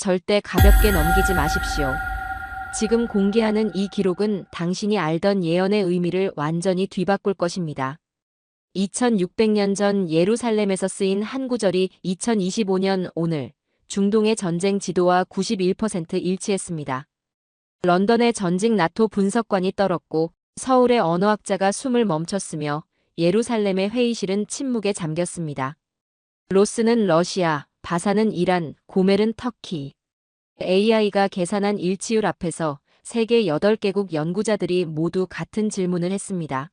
절대 가볍게 넘기지 마십시오. 지금 공개하는 이 기록은 당신이 알던 예언의 의미를 완전히 뒤바꿀 것입니다. 2600년 전 예루살렘에서 쓰인 한 구절이 2025년 오늘 중동의 전쟁 지도와 91% 일치했습니다. 런던의 전직 나토 분석관이 떨었고 서울의 언어학자가 숨을 멈췄으며 예루살렘의 회의실은 침묵에 잠겼습니다. 로스는 러시아, 바사는 이란, 고멜은 터키. AI가 계산한 일치율 앞에서 세계 8개국 연구자들이 모두 같은 질문을 했습니다.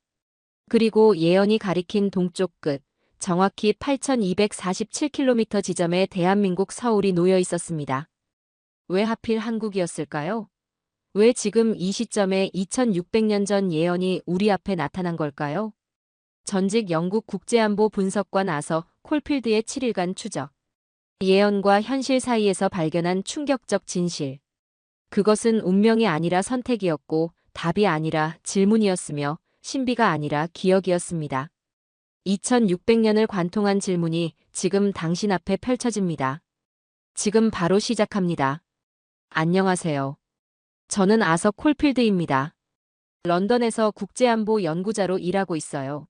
그리고 예언이 가리킨 동쪽 끝, 정확히 8247km 지점에 대한민국 서울이 놓여 있었습니다. 왜 하필 한국이었을까요? 왜 지금 이 시점에 2600년 전 예언이 우리 앞에 나타난 걸까요? 전직 영국 국제안보 분석관 아서 콜필드의 7일간 추적. 예언과 현실 사이에서 발견한 충격적 진실. 그것은 운명이 아니라 선택이었고 답이 아니라 질문이었으며 신비가 아니라 기억이었습니다. 2600년을 관통한 질문이 지금 당신 앞에 펼쳐집니다. 지금 바로 시작합니다. 안녕하세요. 저는 아서 콜필드입니다. 런던에서 국제안보 연구자로 일하고 있어요.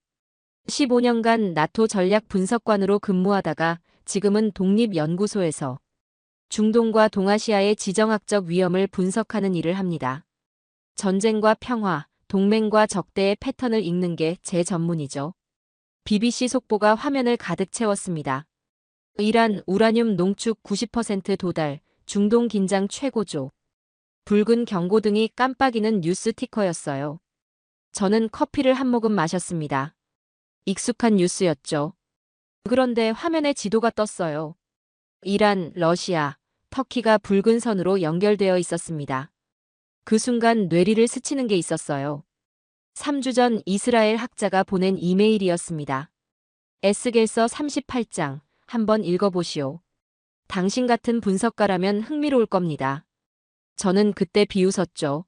15년간 나토 전략 분석관으로 근무하다가 지금은 독립연구소에서 중동과 동아시아의 지정학적 위험을 분석하는 일을 합니다. 전쟁과 평화, 동맹과 적대의 패턴을 읽는 게 제 전문이죠. BBC 속보가 화면을 가득 채웠습니다. 이란 우라늄 농축 90% 도달, 중동 긴장 최고조. 붉은 경고등이 깜빡이는 뉴스 티커였어요. 저는 커피를 한 모금 마셨습니다. 익숙한 뉴스였죠. 그런데 화면에 지도가 떴어요. 이란, 러시아, 터키가 붉은 선으로 연결되어 있었습니다. 그 순간 뇌리를 스치는 게 있었어요. 3주 전 이스라엘 학자가 보낸 이메일이었습니다. 에스겔서 38장, 한번 읽어보시오. 당신 같은 분석가라면 흥미로울 겁니다. 저는 그때 비웃었죠.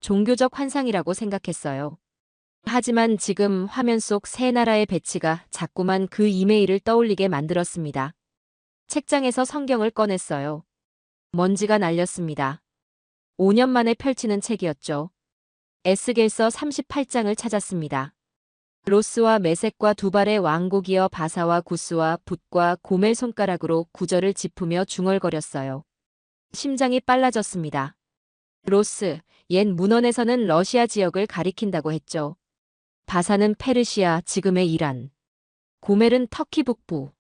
종교적 환상이라고 생각했어요. 하지만 지금 화면 속 세 나라의 배치가 자꾸만 그 이메일을 떠올리게 만들었습니다. 책장에서 성경을 꺼냈어요. 먼지가 날렸습니다. 5년 만에 펼치는 책이었죠. 에스겔서 38장을 찾았습니다. 로스와 메섹과 두발의 왕국이여 바사와 구스와 붓과 고멜 손가락으로 구절을 짚으며 중얼거렸어요. 심장이 빨라졌습니다. 로스, 옛 문헌에서는 러시아 지역을 가리킨다고 했죠. 바사는 페르시아, 지금의 이란. 고멜은 터키 북부.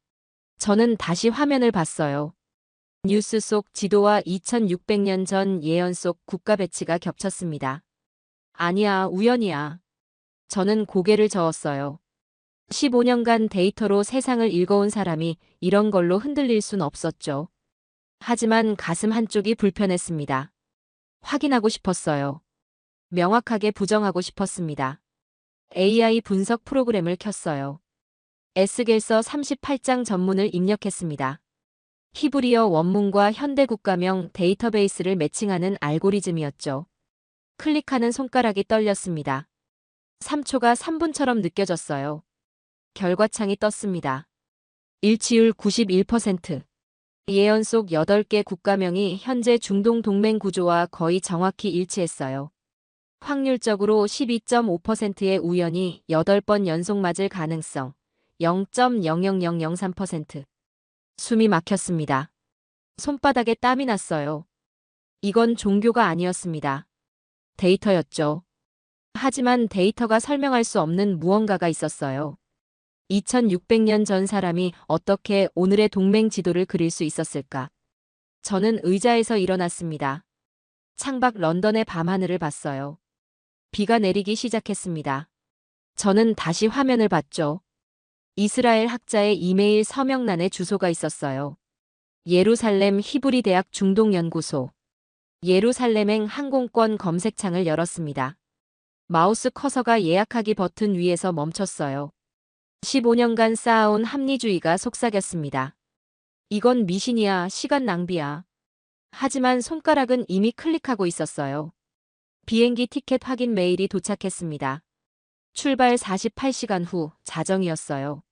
저는 다시 화면을 봤어요. 뉴스 속 지도와 2600년 전 예언 속 국가 배치가 겹쳤습니다. 아니야, 우연이야. 저는 고개를 저었어요. 15년간 데이터로 세상을 읽어온 사람이 이런 걸로 흔들릴 순 없었죠. 하지만 가슴 한쪽이 불편했습니다. 확인하고 싶었어요. 명확하게 부정하고 싶었습니다. AI 분석 프로그램을 켰어요. 에스겔서 38장 전문을 입력했습니다. 히브리어 원문과 현대 국가명 데이터베이스를 매칭하는 알고리즘이었죠. 클릭하는 손가락이 떨렸습니다. 3초가 3분처럼 느껴졌어요. 결과창이 떴습니다. 일치율 91%. 예언 속 8개 국가명이 현재 중동 동맹 구조와 거의 정확히 일치했어요. 확률적으로 12.5%의 우연이 8번 연속 맞을 가능성 0.00003%. 숨이 막혔습니다. 손바닥에 땀이 났어요. 이건 종교가 아니었습니다. 데이터였죠. 하지만 데이터가 설명할 수 없는 무언가가 있었어요. 2600년 전 사람이 어떻게 오늘의 동맹 지도를 그릴 수 있었을까? 저는 의자에서 일어났습니다. 창밖 런던의 밤하늘을 봤어요. 비가 내리기 시작했습니다. 저는 다시 화면을 봤죠. 이스라엘 학자의 이메일 서명란에 주소가 있었어요. 예루살렘 히브리 대학 중동연구소. 예루살렘행 항공권 검색창을 열었습니다. 마우스 커서가 예약하기 버튼 위에서 멈췄어요. 15년간 쌓아온 합리주의가 속삭였습니다. 이건 미신이야, 시간 낭비야. 하지만 손가락은 이미 클릭하고 있었어요. 비행기 티켓 확인 메일이 도착했습니다. 출발 48시간 후 자정이었어요.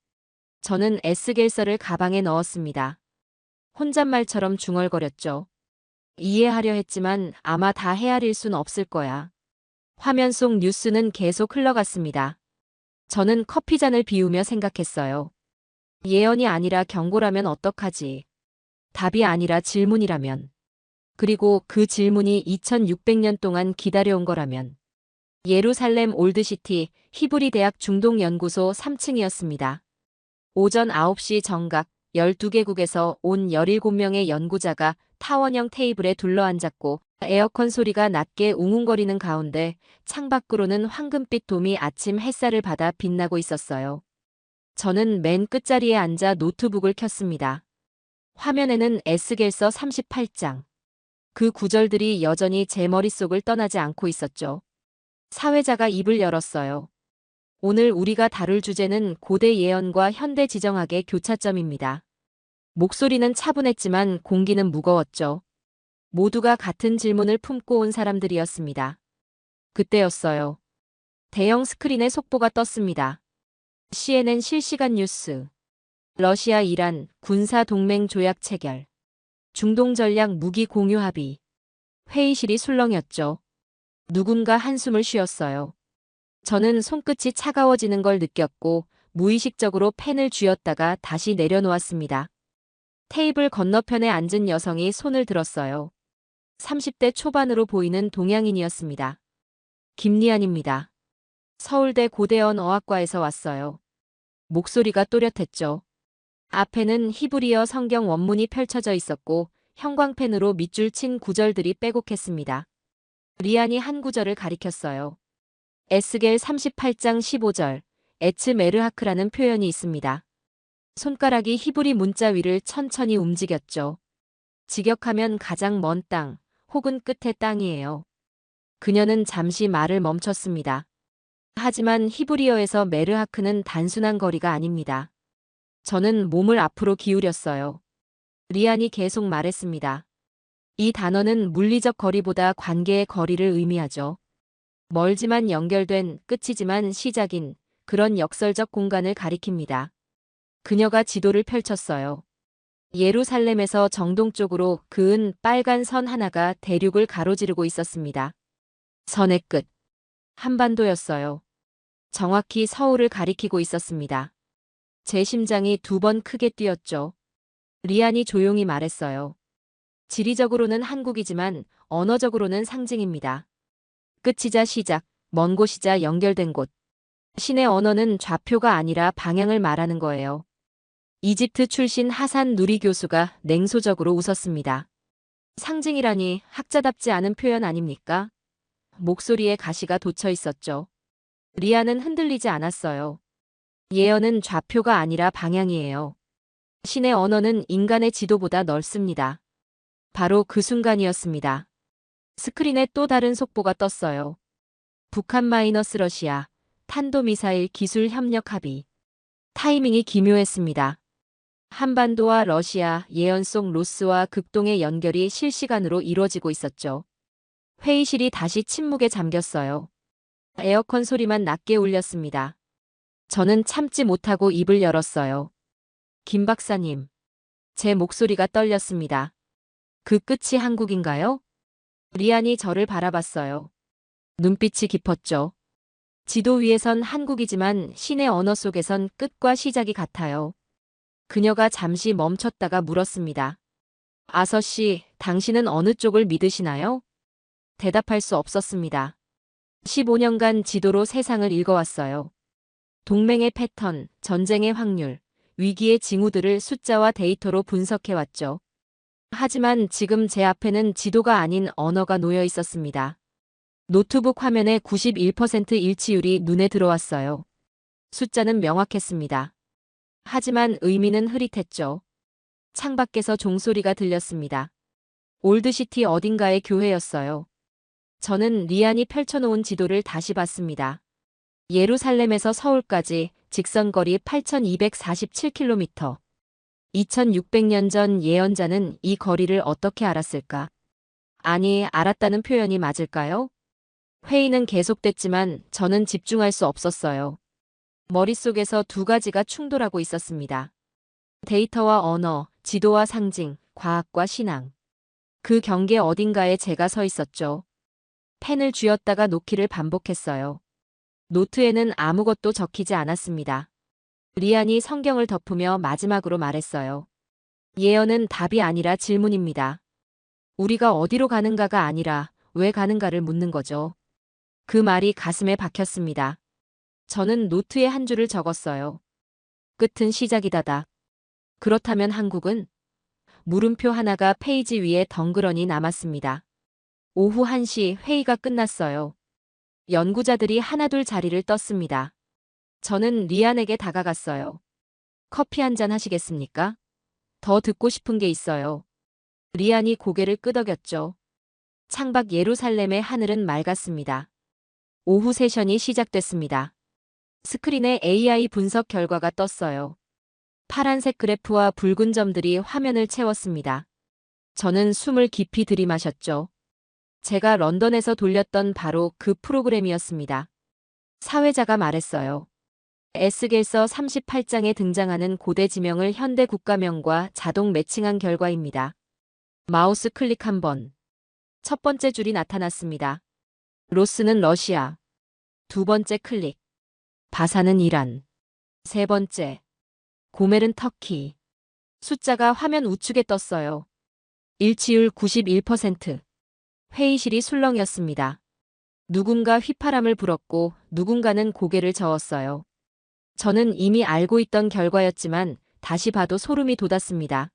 저는 에스겔서를 가방에 넣었습니다. 혼잣말처럼 중얼거렸죠. 이해하려 했지만 아마 다 헤아릴 순 없을 거야. 화면 속 뉴스는 계속 흘러갔습니다. 저는 커피잔을 비우며 생각했어요. 예언이 아니라 경고라면 어떡하지? 답이 아니라 질문이라면. 그리고 그 질문이 2600년 동안 기다려온 거라면. 예루살렘 올드시티 히브리 대학 중동연구소 3층이었습니다. 오전 9시 정각 12개국에서 온 17명의 연구자가 타원형 테이블에 둘러앉았고 에어컨 소리가 낮게 웅웅거리는 가운데 창밖으로는 황금빛 돔이 아침 햇살을 받아 빛나고 있었어요. 저는 맨 끝자리에 앉아 노트북을 켰습니다. 화면에는 에스겔서 38장. 그 구절들이 여전히 제 머릿속을 떠나지 않고 있었죠. 사회자가 입을 열었어요. 오늘 우리가 다룰 주제는 고대 예언과 현대 지정학의 교차점입니다. 목소리는 차분했지만 공기는 무거웠죠. 모두가 같은 질문을 품고 온 사람들이었습니다. 그때였어요. 대형 스크린에 속보가 떴습니다. CNN 실시간 뉴스. 러시아 이란 군사 동맹 조약 체결. 중동 전략 무기 공유 합의. 회의실이 술렁였죠. 누군가 한숨을 쉬었어요. 저는 손끝이 차가워지는 걸 느꼈고 무의식적으로 펜을 쥐었다가 다시 내려놓았습니다. 테이블 건너편에 앉은 여성이 손을 들었어요. 30대 초반으로 보이는 동양인이었습니다. 김리안입니다. 서울대 고대언 어학과에서 왔어요. 목소리가 또렷했죠. 앞에는 히브리어 성경 원문이 펼쳐져 있었고 형광펜으로 밑줄 친 구절들이 빼곡했습니다. 리안이 한 구절을 가리켰어요. 에스겔 38장 15절, 에츠메르하크라는 표현이 있습니다. 손가락이 히브리 문자 위를 천천히 움직였죠. 직역하면 가장 먼 땅, 혹은 끝의 땅이에요. 그녀는 잠시 말을 멈췄습니다. 하지만 히브리어에서 메르하크는 단순한 거리가 아닙니다. 저는 몸을 앞으로 기울였어요. 리안이 계속 말했습니다. 이 단어는 물리적 거리보다 관계의 거리를 의미하죠. 멀지만 연결된 끝이지만 시작인 그런 역설적 공간을 가리킵니다. 그녀가 지도를 펼쳤어요. 예루살렘에서 정동 쪽으로 그은 빨간 선 하나가 대륙을 가로지르고 있었습니다. 선의 끝. 한반도였어요. 정확히 서울을 가리키고 있었습니다. 제 심장이 2번 크게 뛰었죠. 리안이 조용히 말했어요. 지리적으로는 한국이지만 언어적으로는 상징입니다. 끝이자 시작, 먼 곳이자 연결된 곳. 신의 언어는 좌표가 아니라 방향을 말하는 거예요. 이집트 출신 하산 누리 교수가 냉소적으로 웃었습니다. 상징이라니 학자답지 않은 표현 아닙니까? 목소리에 가시가 돋쳐 있었죠. 리아는 흔들리지 않았어요. 예언은 좌표가 아니라 방향이에요. 신의 언어는 인간의 지도보다 넓습니다. 바로 그 순간이었습니다. 스크린에 또 다른 속보가 떴어요. 북한 마이너스 러시아 탄도미사일 기술 협력 합의. 타이밍이 기묘했습니다. 한반도와 러시아 예언 속 로스와 극동의 연결이 실시간으로 이루어지고 있었죠. 회의실이 다시 침묵에 잠겼어요. 에어컨 소리만 낮게 울렸습니다. 저는 참지 못하고 입을 열었어요. 김 박사님. 제 목소리가 떨렸습니다. 그 끝이 한국인가요? 리안이 저를 바라봤어요. 눈빛이 깊었죠. 지도 위에선 한국이지만 신의 언어 속에선 끝과 시작이 같아요. 그녀가 잠시 멈췄다가 물었습니다. 아서 씨, 당신은 어느 쪽을 믿으시나요? 대답할 수 없었습니다. 15년간 지도로 세상을 읽어왔어요. 동맹의 패턴, 전쟁의 확률, 위기의 징후들을 숫자와 데이터로 분석해왔죠. 하지만 지금 제 앞에는 지도가 아닌 언어가 놓여 있었습니다. 노트북 화면의 91% 일치율이 눈에 들어왔어요. 숫자는 명확했습니다. 하지만 의미는 흐릿했죠. 창밖에서 종소리가 들렸습니다. 올드시티 어딘가의 교회였어요. 저는 리안이 펼쳐놓은 지도를 다시 봤습니다. 예루살렘에서 서울까지 직선거리 8,247km. 2600년 전 예언자는 이 거리를 어떻게 알았을까? 아니, 알았다는 표현이 맞을까요? 회의는 계속됐지만 저는 집중할 수 없었어요. 머릿속에서 2가지가 충돌하고 있었습니다. 데이터와 언어, 지도와 상징, 과학과 신앙. 그 경계 어딘가에 제가 서 있었죠. 펜을 쥐었다가 놓기를 반복했어요. 노트에는 아무것도 적히지 않았습니다. 리안이 성경을 덮으며 마지막으로 말했어요. 예언은 답이 아니라 질문입니다. 우리가 어디로 가는가가 아니라 왜 가는가를 묻는 거죠. 그 말이 가슴에 박혔습니다. 저는 노트에 한 줄을 적었어요. 끝은 시작이다다. 그렇다면 한국은? 물음표 하나가 페이지 위에 덩그러니 남았습니다. 오후 1시 회의가 끝났어요. 연구자들이 하나둘 자리를 떴습니다. 저는 리안에게 다가갔어요. 커피 한 잔 하시겠습니까? 더 듣고 싶은 게 있어요. 리안이 고개를 끄덕였죠. 창밖 예루살렘의 하늘은 맑았습니다. 오후 세션이 시작됐습니다. 스크린에 AI 분석 결과가 떴어요. 파란색 그래프와 붉은 점들이 화면을 채웠습니다. 저는 숨을 깊이 들이마셨죠. 제가 런던에서 돌렸던 바로 그 프로그램이었습니다. 사회자가 말했어요. 에스겔서 38장에 등장하는 고대 지명을 현대 국가명과 자동 매칭한 결과입니다. 마우스 클릭 한 번. 첫 번째 줄이 나타났습니다. 로스는 러시아. 두 번째 클릭. 바사는 이란. 세 번째. 고멜은 터키. 숫자가 화면 우측에 떴어요. 일치율 91%. 회의실이 술렁이었습니다. 누군가 휘파람을 불었고 누군가는 고개를 저었어요. 저는 이미 알고 있던 결과였지만 다시 봐도 소름이 돋았습니다.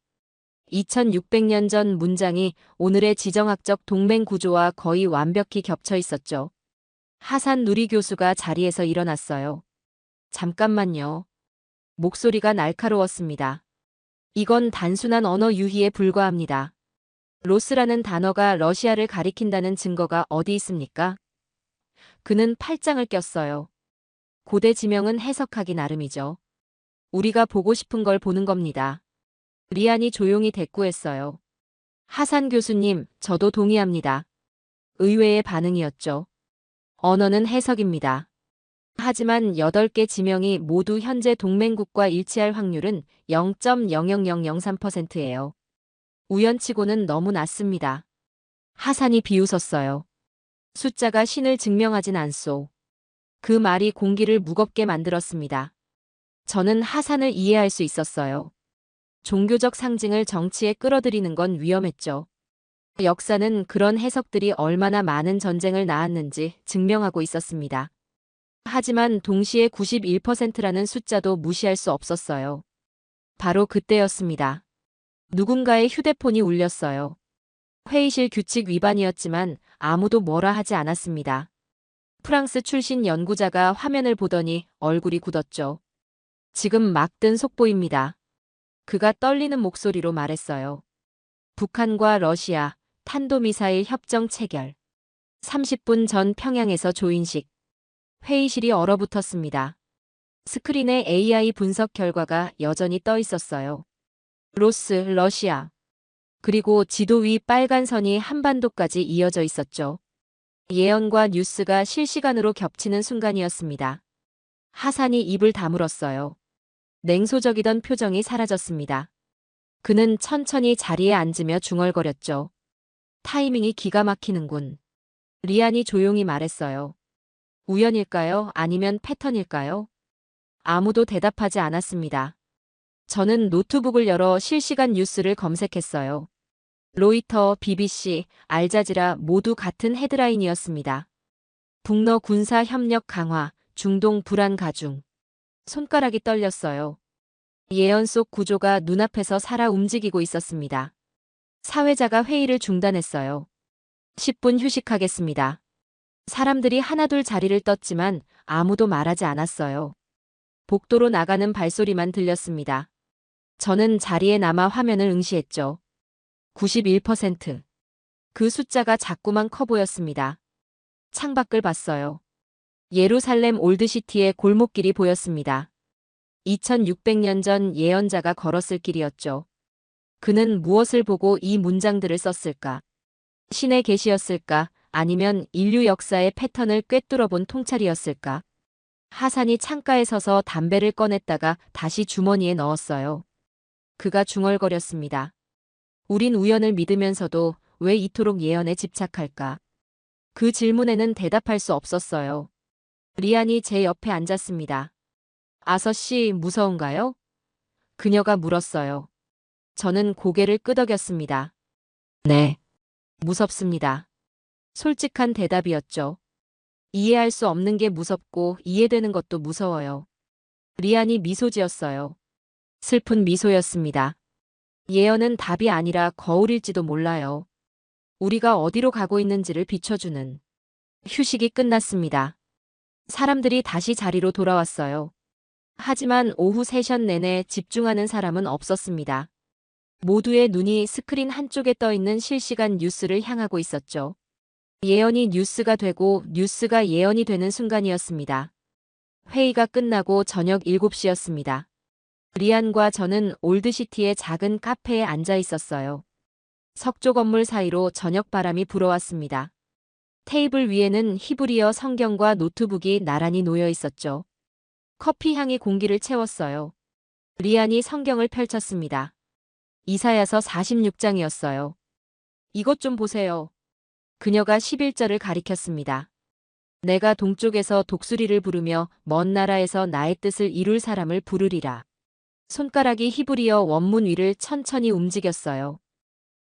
2600년 전 문장이 오늘의 지정학적 동맹 구조와 거의 완벽히 겹쳐 있었죠. 하산 누리 교수가 자리에서 일어났어요. 잠깐만요. 목소리가 날카로웠습니다. 이건 단순한 언어 유희에 불과합니다. 로스라는 단어가 러시아를 가리킨다는 증거가 어디 있습니까? 그는 팔짱을 꼈어요. 고대 지명은 해석하기 나름이죠. 우리가 보고 싶은 걸 보는 겁니다. 리안이 조용히 대꾸했어요. 하산 교수님, 저도 동의합니다. 의외의 반응이었죠. 언어는 해석입니다. 하지만 8개 지명이 모두 현재 동맹국과 일치할 확률은 0.00003%예요. 우연치고는 너무 낮습니다. 하산이 비웃었어요. 숫자가 신을 증명하진 않소. 그 말이 공기를 무겁게 만들었습니다. 저는 하산을 이해할 수 있었어요. 종교적 상징을 정치에 끌어들이는 건 위험했죠. 역사는 그런 해석들이 얼마나 많은 전쟁을 낳았는지 증명하고 있었습니다. 하지만 동시에 91%라는 숫자도 무시할 수 없었어요. 바로 그때였습니다. 누군가의 휴대폰이 울렸어요. 회의실 규칙 위반이었지만 아무도 뭐라 하지 않았습니다. 프랑스 출신 연구자가 화면을 보더니 얼굴이 굳었죠. 지금 막 뜬 속보입니다. 그가 떨리는 목소리로 말했어요. 북한과 러시아 탄도미사일 협정 체결. 30분 전 평양에서 조인식. 회의실이 얼어붙었습니다. 스크린에 AI 분석 결과가 여전히 떠 있었어요. 로스, 러시아. 그리고 지도 위 빨간 선이 한반도까지 이어져 있었죠. 예언과 뉴스가 실시간으로 겹치는 순간이었습니다. 하산이 입을 다물었어요. 냉소적이던 표정이 사라졌습니다. 그는 천천히 자리에 앉으며 중얼거렸죠. 타이밍이 기가 막히는군. 리안이 조용히 말했어요. 우연일까요? 아니면 패턴일까요? 아무도 대답하지 않았습니다. 저는 노트북을 열어 실시간 뉴스를 검색했어요. 로이터, BBC, 알자지라 모두 같은 헤드라인이었습니다. 북러 군사 협력 강화, 중동 불안 가중. 손가락이 떨렸어요. 예언 속 구조가 눈앞에서 살아 움직이고 있었습니다. 사회자가 회의를 중단했어요. 10분 휴식하겠습니다. 사람들이 하나둘 자리를 떴지만 아무도 말하지 않았어요. 복도로 나가는 발소리만 들렸습니다. 저는 자리에 남아 화면을 응시했죠. 91%. 그 숫자가 자꾸만 커 보였습니다. 창밖을 봤어요. 예루살렘 올드시티의 골목길이 보였습니다. 2600년 전 예언자가 걸었을 길이었죠. 그는 무엇을 보고 이 문장들을 썼을까? 신의 계시였을까? 아니면 인류 역사의 패턴을 꿰뚫어 본 통찰이었을까? 하산이 창가에 서서 담배를 꺼냈다가 다시 주머니에 넣었어요. 그가 중얼거렸습니다. 우린 우연을 믿으면서도 왜 이토록 예언에 집착할까? 그 질문에는 대답할 수 없었어요. 리안이 제 옆에 앉았습니다. 아서 씨 무서운가요? 그녀가 물었어요. 저는 고개를 끄덕였습니다. 네. 무섭습니다. 솔직한 대답이었죠. 이해할 수 없는 게 무섭고 이해되는 것도 무서워요. 리안이 미소 지었어요. 슬픈 미소였습니다. 예언은 답이 아니라 거울일지도 몰라요. 우리가 어디로 가고 있는지를 비춰주는. 휴식이 끝났습니다. 사람들이 다시 자리로 돌아왔어요. 하지만 오후 세션 내내 집중하는 사람은 없었습니다. 모두의 눈이 스크린 한쪽에 떠있는 실시간 뉴스를 향하고 있었죠. 예언이 뉴스가 되고 뉴스가 예언이 되는 순간이었습니다. 회의가 끝나고 저녁 7시였습니다. 리안과 저는 올드시티의 작은 카페에 앉아 있었어요. 석조 건물 사이로 저녁 바람이 불어왔습니다. 테이블 위에는 히브리어 성경과 노트북이 나란히 놓여 있었죠. 커피 향이 공기를 채웠어요. 리안이 성경을 펼쳤습니다. 이사야서 46장이었어요. 이것 좀 보세요. 그녀가 11절을 가리켰습니다. 내가 동쪽에서 독수리를 부르며 먼 나라에서 나의 뜻을 이룰 사람을 부르리라. 손가락이 히브리어 원문 위를 천천히 움직였어요.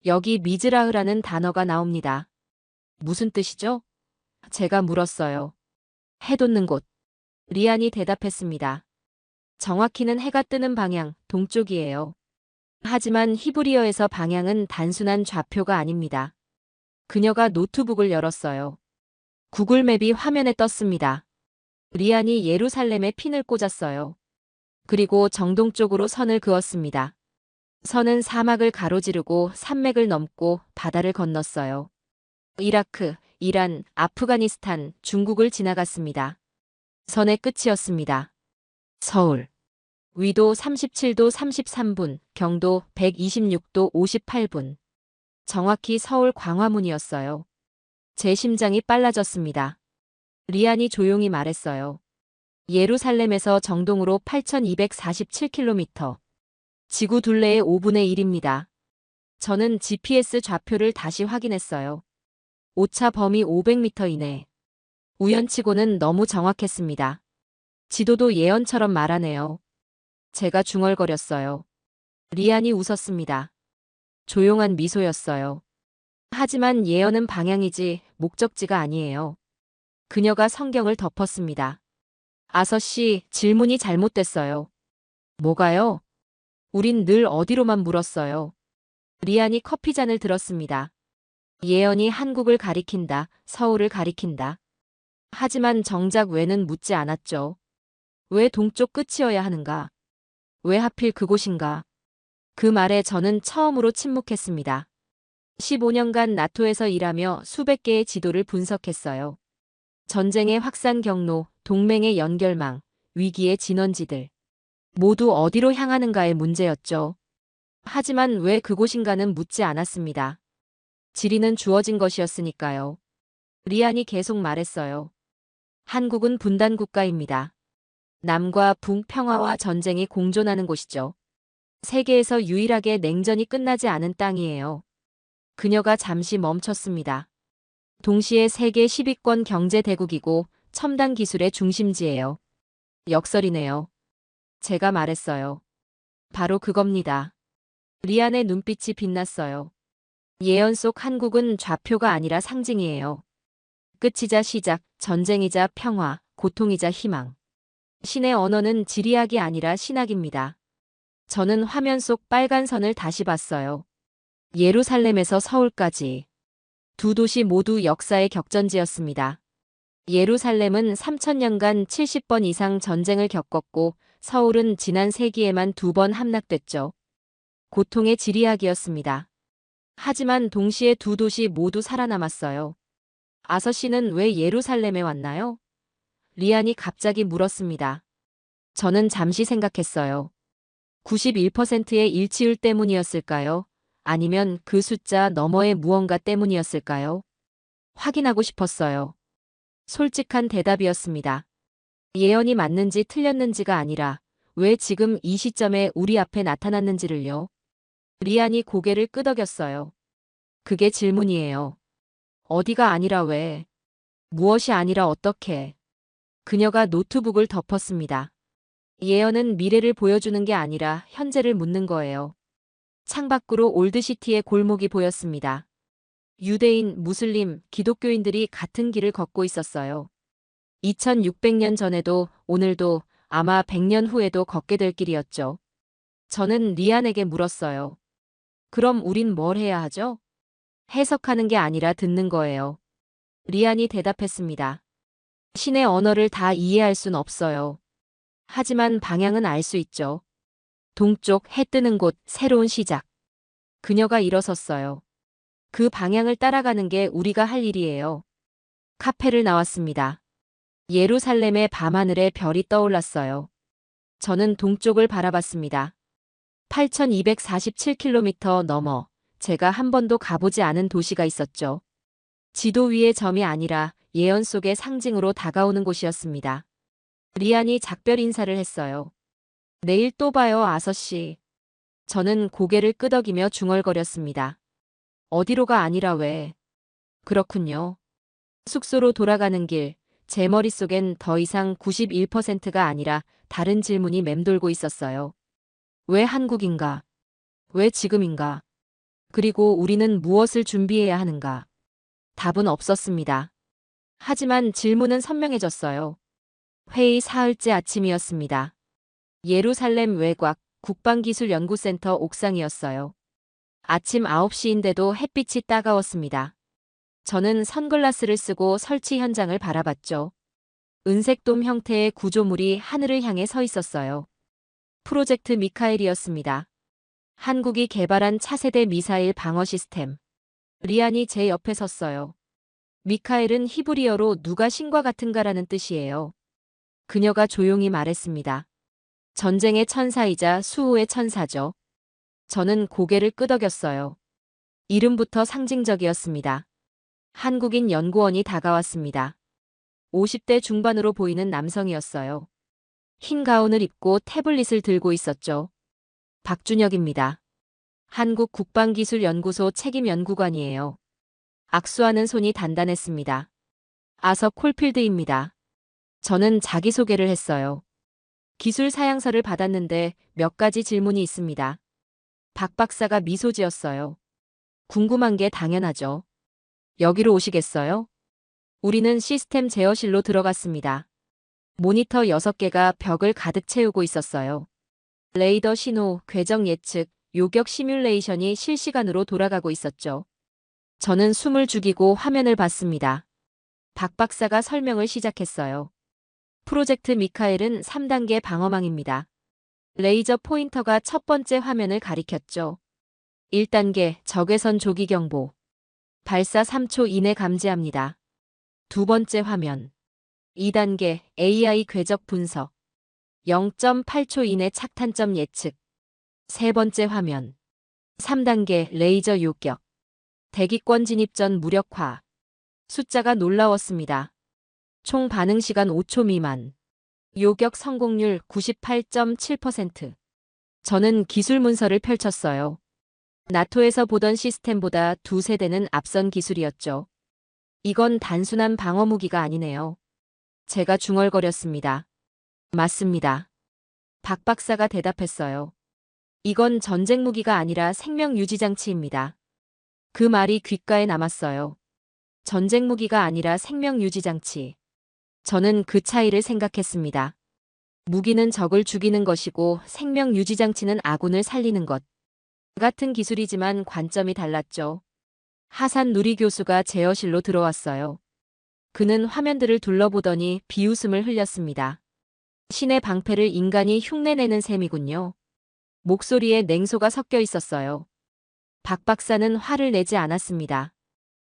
여기 미즈라흐라는 단어가 나옵니다. 무슨 뜻이죠? 제가 물었어요. 해 돋는 곳. 리안이 대답했습니다. 정확히는 해가 뜨는 방향, 동쪽이에요. 하지만 히브리어에서 방향은 단순한 좌표가 아닙니다. 그녀가 노트북을 열었어요. 구글맵이 화면에 떴습니다. 리안이 예루살렘에 핀을 꽂았어요. 그리고 정동쪽으로 선을 그었습니다. 선은 사막을 가로지르고 산맥을 넘고 바다를 건넜어요. 이라크, 이란, 아프가니스탄, 중국을 지나갔습니다. 선의 끝이었습니다. 서울. 위도 37도 33분, 경도 126도 58분. 정확히 서울 광화문이었어요. 제 심장이 빨라졌습니다. 리안이 조용히 말했어요. 예루살렘에서 정동으로 8,247km. 지구 둘레의 5분의 1입니다. 저는 GPS 좌표를 다시 확인했어요. 오차 범위 500m 이내. 우연치고는 너무 정확했습니다. 지도도 예언처럼 말하네요. 제가 중얼거렸어요. 리안이 웃었습니다. 조용한 미소였어요. 하지만 예언은 방향이지 목적지가 아니에요. 그녀가 성경을 덮었습니다. 아서 씨, 질문이 잘못됐어요. 뭐가요? 우린 늘 어디로만 물었어요. 리안이 커피잔을 들었습니다. 예언이 한국을 가리킨다, 서울을 가리킨다. 하지만 정작 왜는 묻지 않았죠. 왜 동쪽 끝이어야 하는가? 왜 하필 그곳인가? 그 말에 저는 처음으로 침묵했습니다. 15년간 나토에서 일하며 수백 개의 지도를 분석했어요. 전쟁의 확산 경로, 동맹의 연결망, 위기의 진원지들. 모두 어디로 향하는가의 문제였죠. 하지만 왜 그곳인가는 묻지 않았습니다. 지리는 주어진 것이었으니까요. 리안이 계속 말했어요. 한국은 분단 국가입니다. 남과 북 평화와 전쟁이 공존하는 곳이죠. 세계에서 유일하게 냉전이 끝나지 않은 땅이에요. 그녀가 잠시 멈췄습니다. 동시에 세계 10위권 경제 대국이고 첨단 기술의 중심지예요. 역설이네요. 제가 말했어요. 바로 그겁니다. 리안의 눈빛이 빛났어요. 예언 속 한국은 좌표가 아니라 상징이에요. 끝이자 시작, 전쟁이자 평화, 고통이자 희망. 신의 언어는 지리학이 아니라 신학입니다. 저는 화면 속 빨간 선을 다시 봤어요. 예루살렘에서 서울까지. 두 도시 모두 역사의 격전지였습니다. 예루살렘은 3000년간 70번 이상 전쟁을 겪었고 서울은 지난 세기에만 2번 함락됐죠. 고통의 지리학이었습니다. 하지만 동시에 두 도시 모두 살아남았어요. 아서 씨는 왜 예루살렘에 왔나요? 리안이 갑자기 물었습니다. 저는 잠시 생각했어요. 91%의 일치율 때문이었을까요? 아니면 그 숫자 너머의 무언가 때문이었을까요? 확인하고 싶었어요. 솔직한 대답이었습니다. 예언이 맞는지 틀렸는지가 아니라 왜 지금 이 시점에 우리 앞에 나타났는지를요. 리안이 고개를 끄덕였어요. 그게 질문이에요. 어디가 아니라 왜? 무엇이 아니라 어떻게? 그녀가 노트북을 덮었습니다. 예언은 미래를 보여주는 게 아니라 현재를 묻는 거예요. 창밖으로 올드시티의 골목이 보였습니다. 유대인, 무슬림, 기독교인들이 같은 길을 걷고 있었어요. 2600년 전에도 오늘도 아마 100년 후에도 걷게 될 길이었죠. 저는 리안에게 물었어요. 그럼 우린 뭘 해야 하죠? 해석하는 게 아니라 듣는 거예요. 리안이 대답했습니다. 신의 언어를 다 이해할 순 없어요. 하지만 방향은 알 수 있죠. 동쪽 해 뜨는 곳, 새로운 시작. 그녀가 일어섰어요. 그 방향을 따라가는 게 우리가 할 일이에요. 카페를 나왔습니다. 예루살렘의 밤하늘에 별이 떠올랐어요. 저는 동쪽을 바라봤습니다. 8247km 넘어 제가 한 번도 가보지 않은 도시가 있었죠. 지도 위의 점이 아니라 예언 속의 상징으로 다가오는 곳이었습니다. 리안이 작별 인사를 했어요. 내일 또 봐요, 아서씨. 저는 고개를 끄덕이며 중얼거렸습니다. 어디로가 아니라 왜? 그렇군요. 숙소로 돌아가는 길, 제 머릿속엔 더 이상 91%가 아니라 다른 질문이 맴돌고 있었어요. 왜 한국인가? 왜 지금인가? 그리고 우리는 무엇을 준비해야 하는가? 답은 없었습니다. 하지만 질문은 선명해졌어요. 회의 사흘째 아침이었습니다. 예루살렘 외곽 국방기술연구센터 옥상이었어요. 아침 9시인데도 햇빛이 따가웠습니다. 저는 선글라스를 쓰고 설치 현장을 바라봤죠. 은색돔 형태의 구조물이 하늘을 향해 서 있었어요. 프로젝트 미카엘이었습니다. 한국이 개발한 차세대 미사일 방어 시스템. 리안이 제 옆에 섰어요. 미카엘은 히브리어로 누가 신과 같은가라는 뜻이에요. 그녀가 조용히 말했습니다. 전쟁의 천사이자 수호의 천사죠. 저는 고개를 끄덕였어요. 이름부터 상징적이었습니다. 한국인 연구원이 다가왔습니다. 50대 중반으로 보이는 남성이었어요. 흰 가운을 입고 태블릿을 들고 있었죠. 박준혁입니다. 한국국방기술연구소 책임연구관이에요. 악수하는 손이 단단했습니다. 아서 콜필드입니다. 저는 자기소개를 했어요. 기술 사양서를 받았는데 몇 가지 질문이 있습니다. 박 박사가 미소 지었어요. 궁금한 게 당연하죠. 여기로 오시겠어요? 우리는 시스템 제어실로 들어갔습니다. 모니터 6개가 벽을 가득 채우고 있었어요. 레이더 신호, 궤적 예측, 요격 시뮬레이션이 실시간으로 돌아가고 있었죠. 저는 숨을 죽이고 화면을 봤습니다. 박 박사가 설명을 시작했어요. 프로젝트 미카엘은 3단계 방어망입니다. 레이저 포인터가 첫 번째 화면을 가리켰죠. 1단계 적외선 조기 경보. 발사 3초 이내 감지합니다. 두 번째 화면. 2단계 AI 궤적 분석. 0.8초 이내 착탄점 예측. 세 번째 화면. 3단계 레이저 요격. 대기권 진입 전 무력화. 숫자가 놀라웠습니다. 총 반응 시간 5초 미만. 요격 성공률 98.7%. 저는 기술 문서를 펼쳤어요. 나토에서 보던 시스템보다 2세대는 앞선 기술이었죠. 이건 단순한 방어 무기가 아니네요. 제가 중얼거렸습니다. 맞습니다. 박 박사가 대답했어요. 이건 전쟁 무기가 아니라 생명 유지 장치입니다. 그 말이 귓가에 남았어요. 전쟁 무기가 아니라 생명 유지 장치. 저는 그 차이를 생각했습니다. 무기는 적을 죽이는 것이고 생명 유지 장치는 아군을 살리는 것. 같은 기술이지만 관점이 달랐죠. 하산 누리 교수가 제어실로 들어왔어요. 그는 화면들을 둘러보더니 비웃음을 흘렸습니다. 신의 방패를 인간이 흉내내는 셈이군요. 목소리에 냉소가 섞여 있었어요. 박 박사는 화를 내지 않았습니다.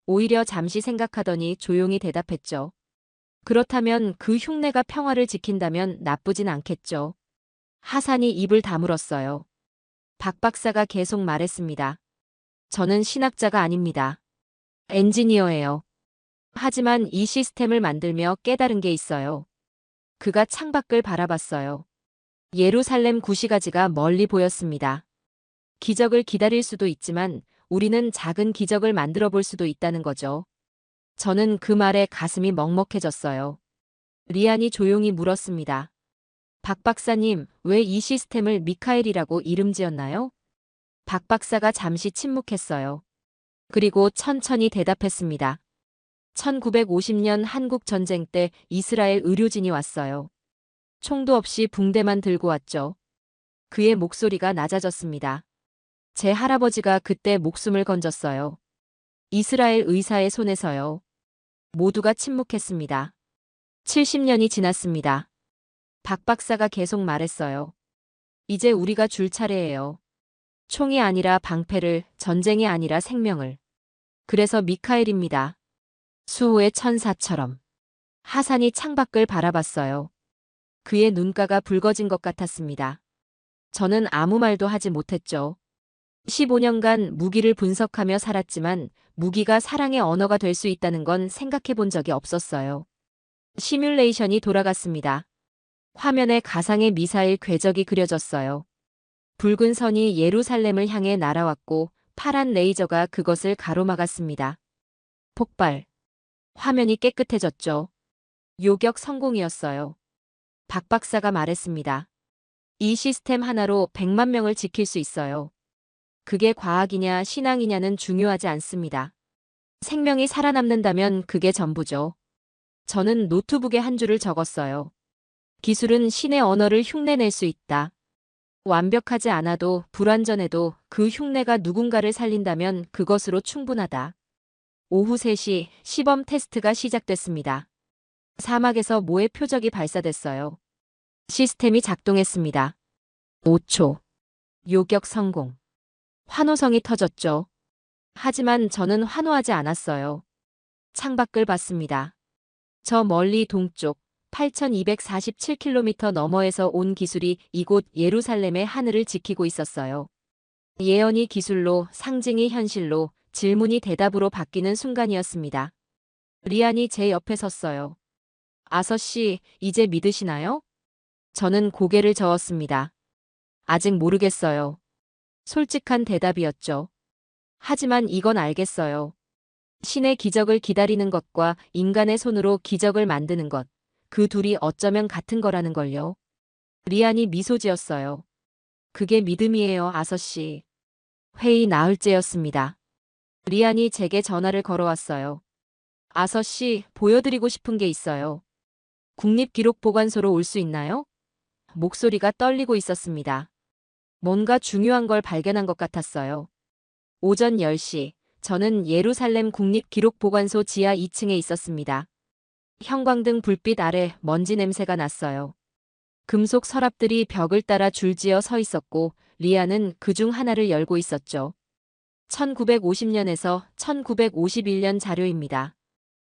오히려 잠시 생각하더니 조용히 대답했죠. 그렇다면 그 흉내가 평화를 지킨다면 나쁘진 않겠죠. 하산이 입을 다물었어요. 박 박사가 계속 말했습니다. 저는 신학자가 아닙니다. 엔지니어예요. 하지만 이 시스템을 만들며 깨달은 게 있어요. 그가 창밖을 바라봤어요. 예루살렘 구시가지가 멀리 보였습니다. 기적을 기다릴 수도 있지만 우리는 작은 기적을 만들어 볼 수도 있다는 거죠. 저는 그 말에 가슴이 먹먹해졌어요. 리안이 조용히 물었습니다. 박 박사님, 왜 이 시스템을 미카엘이라고 이름 지었나요? 박 박사가 잠시 침묵했어요. 그리고 천천히 대답했습니다. 1950년 한국 전쟁 때 이스라엘 의료진이 왔어요. 총도 없이 붕대만 들고 왔죠. 그의 목소리가 낮아졌습니다. 제 할아버지가 그때 목숨을 건졌어요. 이스라엘 의사의 손에서요. 모두가 침묵했습니다. 70년이 지났습니다. 박 박사가 계속 말했어요. 이제 우리가 줄 차례예요. 총이 아니라 방패를, 전쟁이 아니라 생명을. 그래서 미카엘입니다. 수호의 천사처럼. 하산이 창밖을 바라봤어요. 그의 눈가가 붉어진 것 같았습니다. 저는 아무 말도 하지 못했죠. 15년간 무기를 분석하며 살았지만 무기가 사랑의 언어가 될 수 있다는 건 생각해 본 적이 없었어요. 시뮬레이션이 돌아갔습니다. 화면에 가상의 미사일 궤적이 그려졌어요. 붉은 선이 예루살렘을 향해 날아왔고 파란 레이저가 그것을 가로막았습니다. 폭발. 화면이 깨끗해졌죠. 요격 성공이었어요. 박 박사가 말했습니다. 이 시스템 하나로 100만 명을 지킬 수 있어요. 그게 과학이냐 신앙이냐는 중요하지 않습니다. 생명이 살아남는다면 그게 전부죠. 저는 노트북에 한 줄을 적었어요. 기술은 신의 언어를 흉내낼 수 있다. 완벽하지 않아도 불완전해도 그 흉내가 누군가를 살린다면 그것으로 충분하다. 오후 3시 시범 테스트가 시작됐습니다. 사막에서 모의 표적이 발사됐어요. 시스템이 작동했습니다. 5초. 요격 성공. 환호성이 터졌죠. 하지만 저는 환호하지 않았어요. 창밖을 봤습니다. 저 멀리 동쪽 8247km 너머에서 온 기술이 이곳 예루살렘의 하늘을 지키고 있었어요. 예언이 기술로, 상징이 현실로, 질문이 대답으로 바뀌는 순간이었습니다. 리안이 제 옆에 섰어요. 아서 씨, 이제 믿으시나요? 저는 고개를 저었습니다. 아직 모르겠어요. 솔직한 대답이었죠. 하지만 이건 알겠어요. 신의 기적을 기다리는 것과 인간의 손으로 기적을 만드는 것, 그 둘이 어쩌면 같은 거라는 걸요. 리안이 미소 지었어요. 그게 믿음이에요, 아서 씨. 회의 나흘째였습니다. 리안이 제게 전화를 걸어왔어요. 아서 씨, 보여드리고 싶은 게 있어요. 국립기록보관소로 올 수 있나요? 목소리가 떨리고 있었습니다. 뭔가 중요한 걸 발견한 것 같았어요. 오전 10시, 저는 예루살렘 국립기록보관소 지하 2층에 있었습니다. 형광등 불빛 아래 먼지 냄새가 났어요. 금속 서랍들이 벽을 따라 줄지어 서 있었고 리아는 그중 하나를 열고 있었죠. 1950년에서 1951년 자료입니다.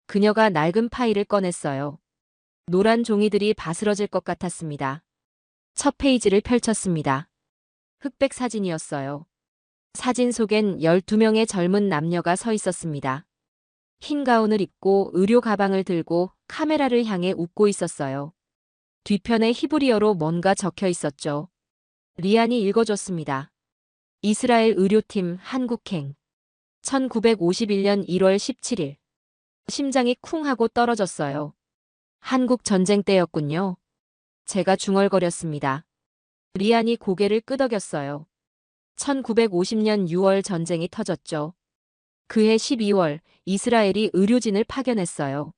그녀가 낡은 파일을 꺼냈어요. 노란 종이들이 바스러질 것 같았습니다. 첫 페이지를 펼쳤습니다. 흑백 사진이었어요. 사진 속엔 12명의 젊은 남녀가 서 있었습니다. 흰 가운을 입고 의료 가방을 들고 카메라를 향해 웃고 있었어요. 뒤편에 히브리어로 뭔가 적혀 있었죠. 리안이 읽어줬습니다. 이스라엘 의료팀 한국행. 1951년 1월 17일. 심장이 쿵 하고 떨어졌어요. 한국 전쟁 때였군요. 제가 중얼거렸습니다. 리안이 고개를 끄덕였어요. 1950년 6월 전쟁이 터졌죠. 그해 12월 이스라엘이 의료진을 파견했어요.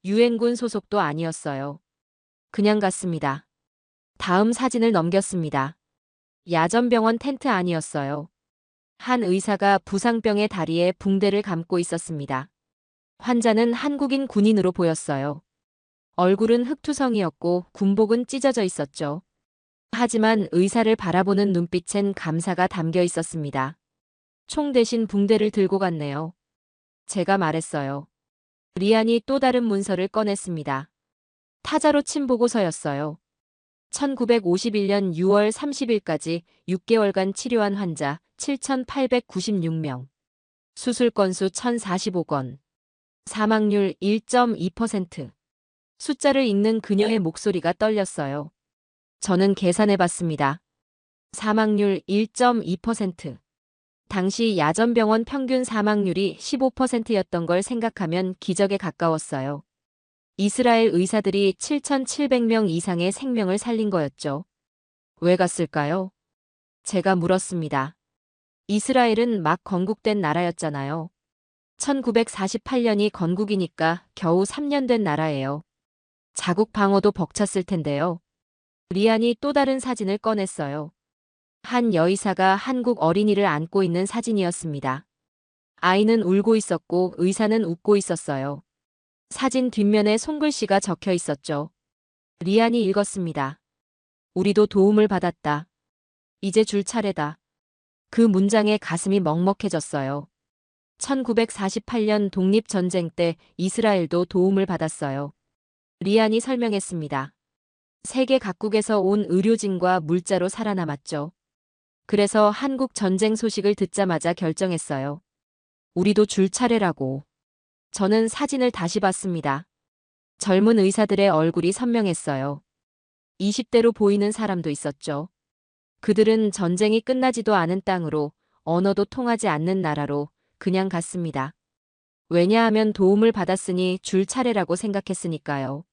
유엔군 소속도 아니었어요. 그냥 갔습니다. 다음 사진을 넘겼습니다. 야전병원 텐트 안이었어요. 한 의사가 부상병의 다리에 붕대를 감고 있었습니다. 환자는 한국인 군인으로 보였어요. 얼굴은 흑투성이었고 군복은 찢어져 있었죠. 하지만 의사를 바라보는 눈빛엔 감사가 담겨 있었습니다. 총 대신 붕대를 들고 갔네요. 제가 말했어요. 리안이 또 다른 문서를 꺼냈습니다. 타자로 침보고서였어요. 1951년 6월 30일까지 6개월간 치료한 환자 7,896명. 수술 건수 1,045건. 사망률 1.2%. 숫자를 읽는 그녀의 목소리가 떨렸어요. 저는 계산해 봤습니다. 사망률 1.2%. 당시 야전병원 평균 사망률이 15%였던 걸 생각하면 기적에 가까웠어요. 이스라엘 의사들이 7,700명 이상의 생명을 살린 거였죠. 왜 갔을까요? 제가 물었습니다. 이스라엘은 막 건국된 나라였잖아요. 1948년이 건국이니까 겨우 3년 된 나라예요. 자국 방어도 벅찼을 텐데요. 리안이 또 다른 사진을 꺼냈어요. 한 여의사가 한국 어린이를 안고 있는 사진이었습니다. 아이는 울고 있었고 의사는 웃고 있었어요. 사진 뒷면에 손글씨가 적혀 있었죠. 리안이 읽었습니다. 우리도 도움을 받았다. 이제 줄 차례다. 그 문장에 가슴이 먹먹해졌어요. 1948년 독립전쟁 때 이스라엘도 도움을 받았어요. 리안이 설명했습니다. 세계 각국에서 온 의료진과 물자로 살아남았죠. 그래서 한국 전쟁 소식을 듣자마자 결정했어요. 우리도 줄 차례라고. 저는 사진을 다시 봤습니다. 젊은 의사들의 얼굴이 선명했어요. 20대로 보이는 사람도 있었죠. 그들은 전쟁이 끝나지도 않은 땅으로, 언어도 통하지 않는 나라로 그냥 갔습니다. 왜냐하면 도움을 받았으니 줄 차례라고 생각했으니까요.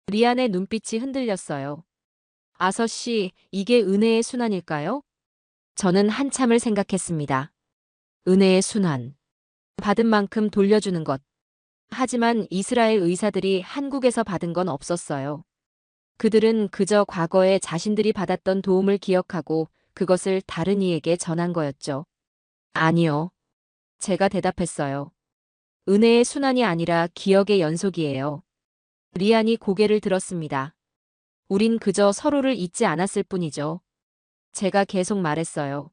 리안의 눈빛이 흔들렸어요. 아서 씨, 이게 은혜의 순환일까요? 저는 한참을 생각했습니다. 은혜의 순환. 받은 만큼 돌려주는 것. 하지만 이스라엘 의사들이 한국에서 받은 건 없었어요. 그들은 그저 과거에 자신들이 받았던 도움을 기억하고 그것을 다른 이에게 전한 거였죠. 아니요. 제가 대답했어요. 은혜의 순환이 아니라 기억의 연속이에요. 리안이 고개를 들었습니다. 우린 그저 서로를 잊지 않았을 뿐이죠. 제가 계속 말했어요.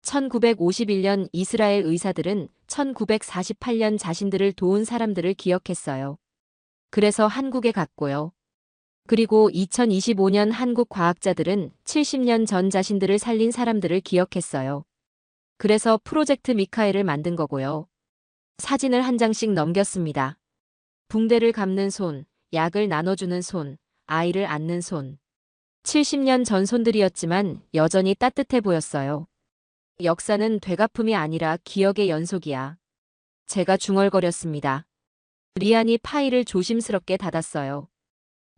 1951년 이스라엘 의사들은 1948년 자신들을 도운 사람들을 기억했어요. 그래서 한국에 갔고요. 그리고 2025년 한국 과학자들은 70년 전 자신들을 살린 사람들을 기억했어요. 그래서 프로젝트 미카엘을 만든 거고요. 사진을 한 장씩 넘겼습니다. 붕대를 감는 손, 약을 나눠주는 손, 아이를 안는 손. 70년 전 손들이었지만 여전히 따뜻해 보였어요. 역사는 되갚음이 아니라 기억의 연속이야. 제가 중얼거렸습니다. 리안이 파일을 조심스럽게 닫았어요.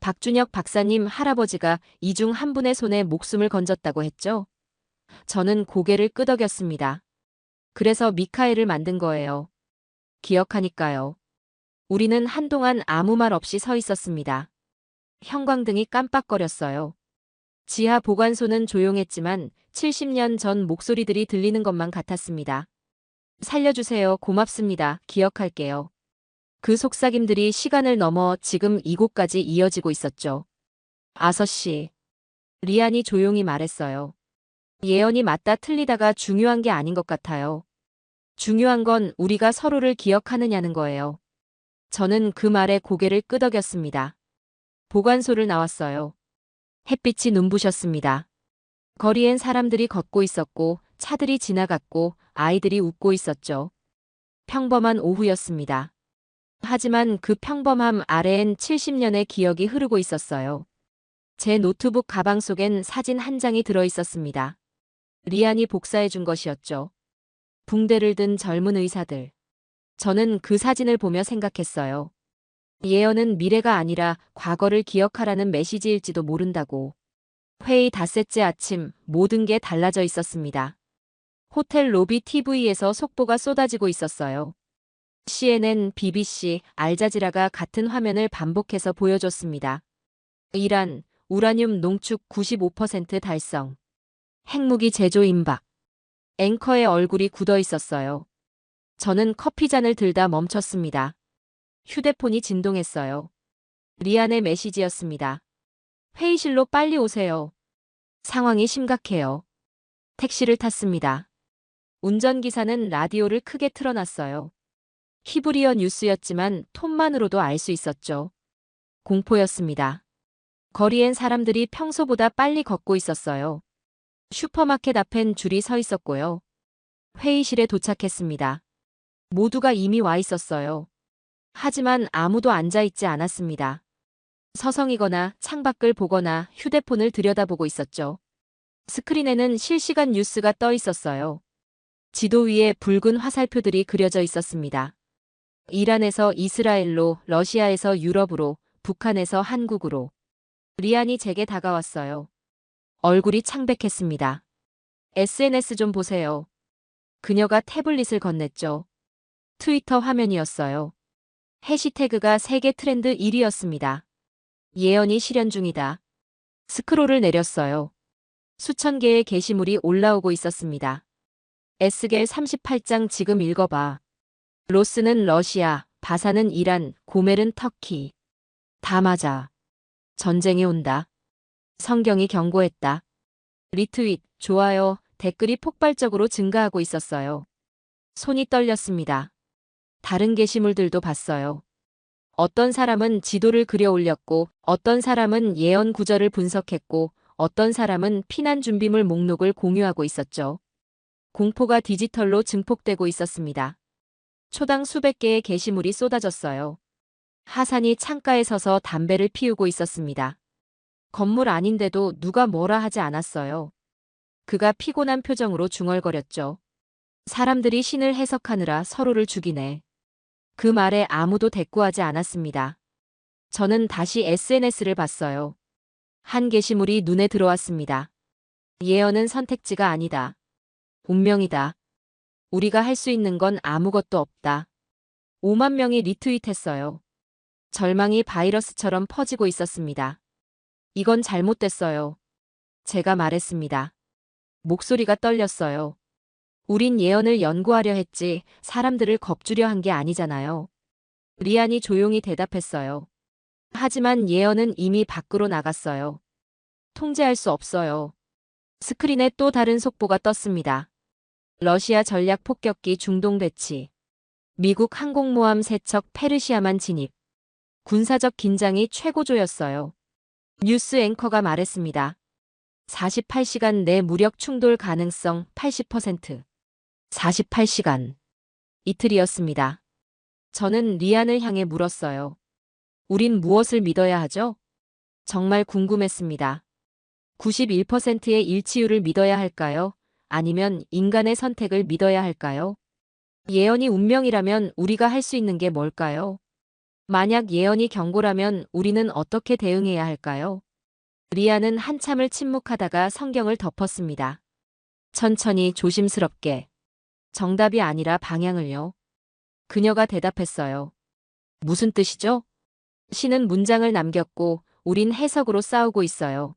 박준혁 박사님 할아버지가 이 중 한 분의 손에 목숨을 건졌다고 했죠? 저는 고개를 끄덕였습니다. 그래서 미카엘을 만든 거예요. 기억하니까요. 우리는 한동안 아무 말 없이 서 있었습니다. 형광등이 깜빡거렸어요. 지하 보관소는 조용했지만 70년 전 목소리들이 들리는 것만 같았습니다. 살려주세요. 고맙습니다. 기억할게요. 그 속삭임들이 시간을 넘어 지금 이곳까지 이어지고 있었죠. 아서 씨. 리안이 조용히 말했어요. 예언이 맞다 틀리다가 중요한 게 아닌 것 같아요. 중요한 건 우리가 서로를 기억하느냐는 거예요. 저는 그 말에 고개를 끄덕였습니다. 보관소를 나왔어요. 햇빛이 눈부셨습니다. 거리엔 사람들이 걷고 있었고 차들이 지나갔고 아이들이 웃고 있었죠. 평범한 오후였습니다. 하지만 그 평범함 아래엔 70년의 기억이 흐르고 있었어요. 제 노트북 가방 속엔 사진 한 장이 들어 있었습니다. 리안이 복사해 준 것이었죠. 붕대를 든 젊은 의사들. 저는 그 사진을 보며 생각했어요. 예언은 미래가 아니라 과거를 기억하라는 메시지일지도 모른다고. 회의 닷새째 아침 모든 게 달라져 있었습니다. 호텔 로비 TV에서 속보가 쏟아지고 있었어요. CNN, BBC, 알자지라가 같은 화면을 반복해서 보여줬습니다. 이란, 우라늄 농축 95% 달성. 핵무기 제조 임박. 앵커의 얼굴이 굳어 있었어요. 저는 커피잔을 들다 멈췄습니다. 휴대폰이 진동했어요. 리안의 메시지였습니다. 회의실로 빨리 오세요. 상황이 심각해요. 택시를 탔습니다. 운전기사는 라디오를 크게 틀어놨어요. 히브리어 뉴스였지만 톤만으로도 알 수 있었죠. 공포였습니다. 거리엔 사람들이 평소보다 빨리 걷고 있었어요. 슈퍼마켓 앞엔 줄이 서 있었고요. 회의실에 도착했습니다. 모두가 이미 와 있었어요. 하지만 아무도 앉아 있지 않았습니다. 서성이거나 창밖을 보거나 휴대폰을 들여다보고 있었죠. 스크린에는 실시간 뉴스가 떠 있었어요. 지도 위에 붉은 화살표들이 그려져 있었습니다. 이란에서 이스라엘로, 러시아에서 유럽으로, 북한에서 한국으로. 리안이 제게 다가왔어요. 얼굴이 창백했습니다. SNS 좀 보세요. 그녀가 태블릿을 건넸죠. 트위터 화면이었어요. 해시태그가 세계 트렌드 1위였습니다. 예언이 실현 중이다. 스크롤을 내렸어요. 수천 개의 게시물이 올라오고 있었습니다. 에스겔 38장 지금 읽어봐. 로스는 러시아, 바사는 이란, 고멜은 터키. 다 맞아. 전쟁이 온다. 성경이 경고했다. 리트윗, 좋아요, 댓글이 폭발적으로 증가하고 있었어요. 손이 떨렸습니다. 다른 게시물들도 봤어요. 어떤 사람은 지도를 그려 올렸고, 어떤 사람은 예언 구절을 분석했고, 어떤 사람은 피난 준비물 목록을 공유하고 있었죠. 공포가 디지털로 증폭되고 있었습니다. 초당 수백 개의 게시물이 쏟아졌어요. 하산이 창가에 서서 담배를 피우고 있었습니다. 건물 아닌데도 누가 뭐라 하지 않았어요. 그가 피곤한 표정으로 중얼거렸죠. 사람들이 신을 해석하느라 서로를 죽이네. 그 말에 아무도 대꾸하지 않았습니다. 저는 다시 SNS를 봤어요. 한 게시물이 눈에 들어왔습니다. 예언은 선택지가 아니다. 운명이다. 우리가 할 수 있는 건 아무것도 없다. 5만 명이 리트윗했어요. 절망이 바이러스처럼 퍼지고 있었습니다. 이건 잘못됐어요. 제가 말했습니다. 목소리가 떨렸어요. 우린 예언을 연구하려 했지 사람들을 겁주려 한 게 아니잖아요. 리안이 조용히 대답했어요. 하지만 예언은 이미 밖으로 나갔어요. 통제할 수 없어요. 스크린에 또 다른 속보가 떴습니다. 러시아 전략 폭격기 중동 배치. 미국 항공모함 세척 페르시아만 진입. 군사적 긴장이 최고조였어요. 뉴스 앵커가 말했습니다. 48시간 내 무력 충돌 가능성 80%. 48시간. 이틀이었습니다. 저는 리안을 향해 물었어요. 우린 무엇을 믿어야 하죠? 정말 궁금했습니다. 91%의 일치율을 믿어야 할까요? 아니면 인간의 선택을 믿어야 할까요? 예언이 운명이라면 우리가 할 수 있는 게 뭘까요? 만약 예언이 경고라면 우리는 어떻게 대응해야 할까요? 리아는 한참을 침묵하다가 성경을 덮었습니다. 천천히 조심스럽게. 정답이 아니라 방향을요. 그녀가 대답했어요. 무슨 뜻이죠? 신은 문장을 남겼고 우린 해석으로 싸우고 있어요.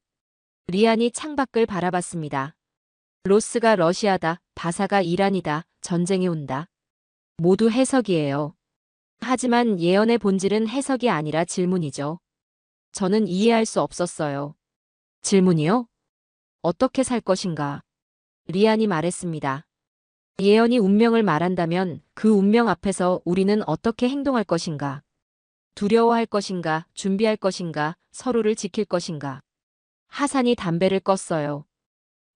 리안이 창밖을 바라봤습니다. 로스가 러시아다, 바사가 이란이다, 전쟁이 온다. 모두 해석이에요. 하지만 예언의 본질은 해석이 아니라 질문이죠. 저는 이해할 수 없었어요. 질문이요? 어떻게 살 것인가? 리안이 말했습니다. 예언이 운명을 말한다면 그 운명 앞에서 우리는 어떻게 행동할 것인가? 두려워할 것인가? 준비할 것인가? 서로를 지킬 것인가? 하산이 담배를 껐어요.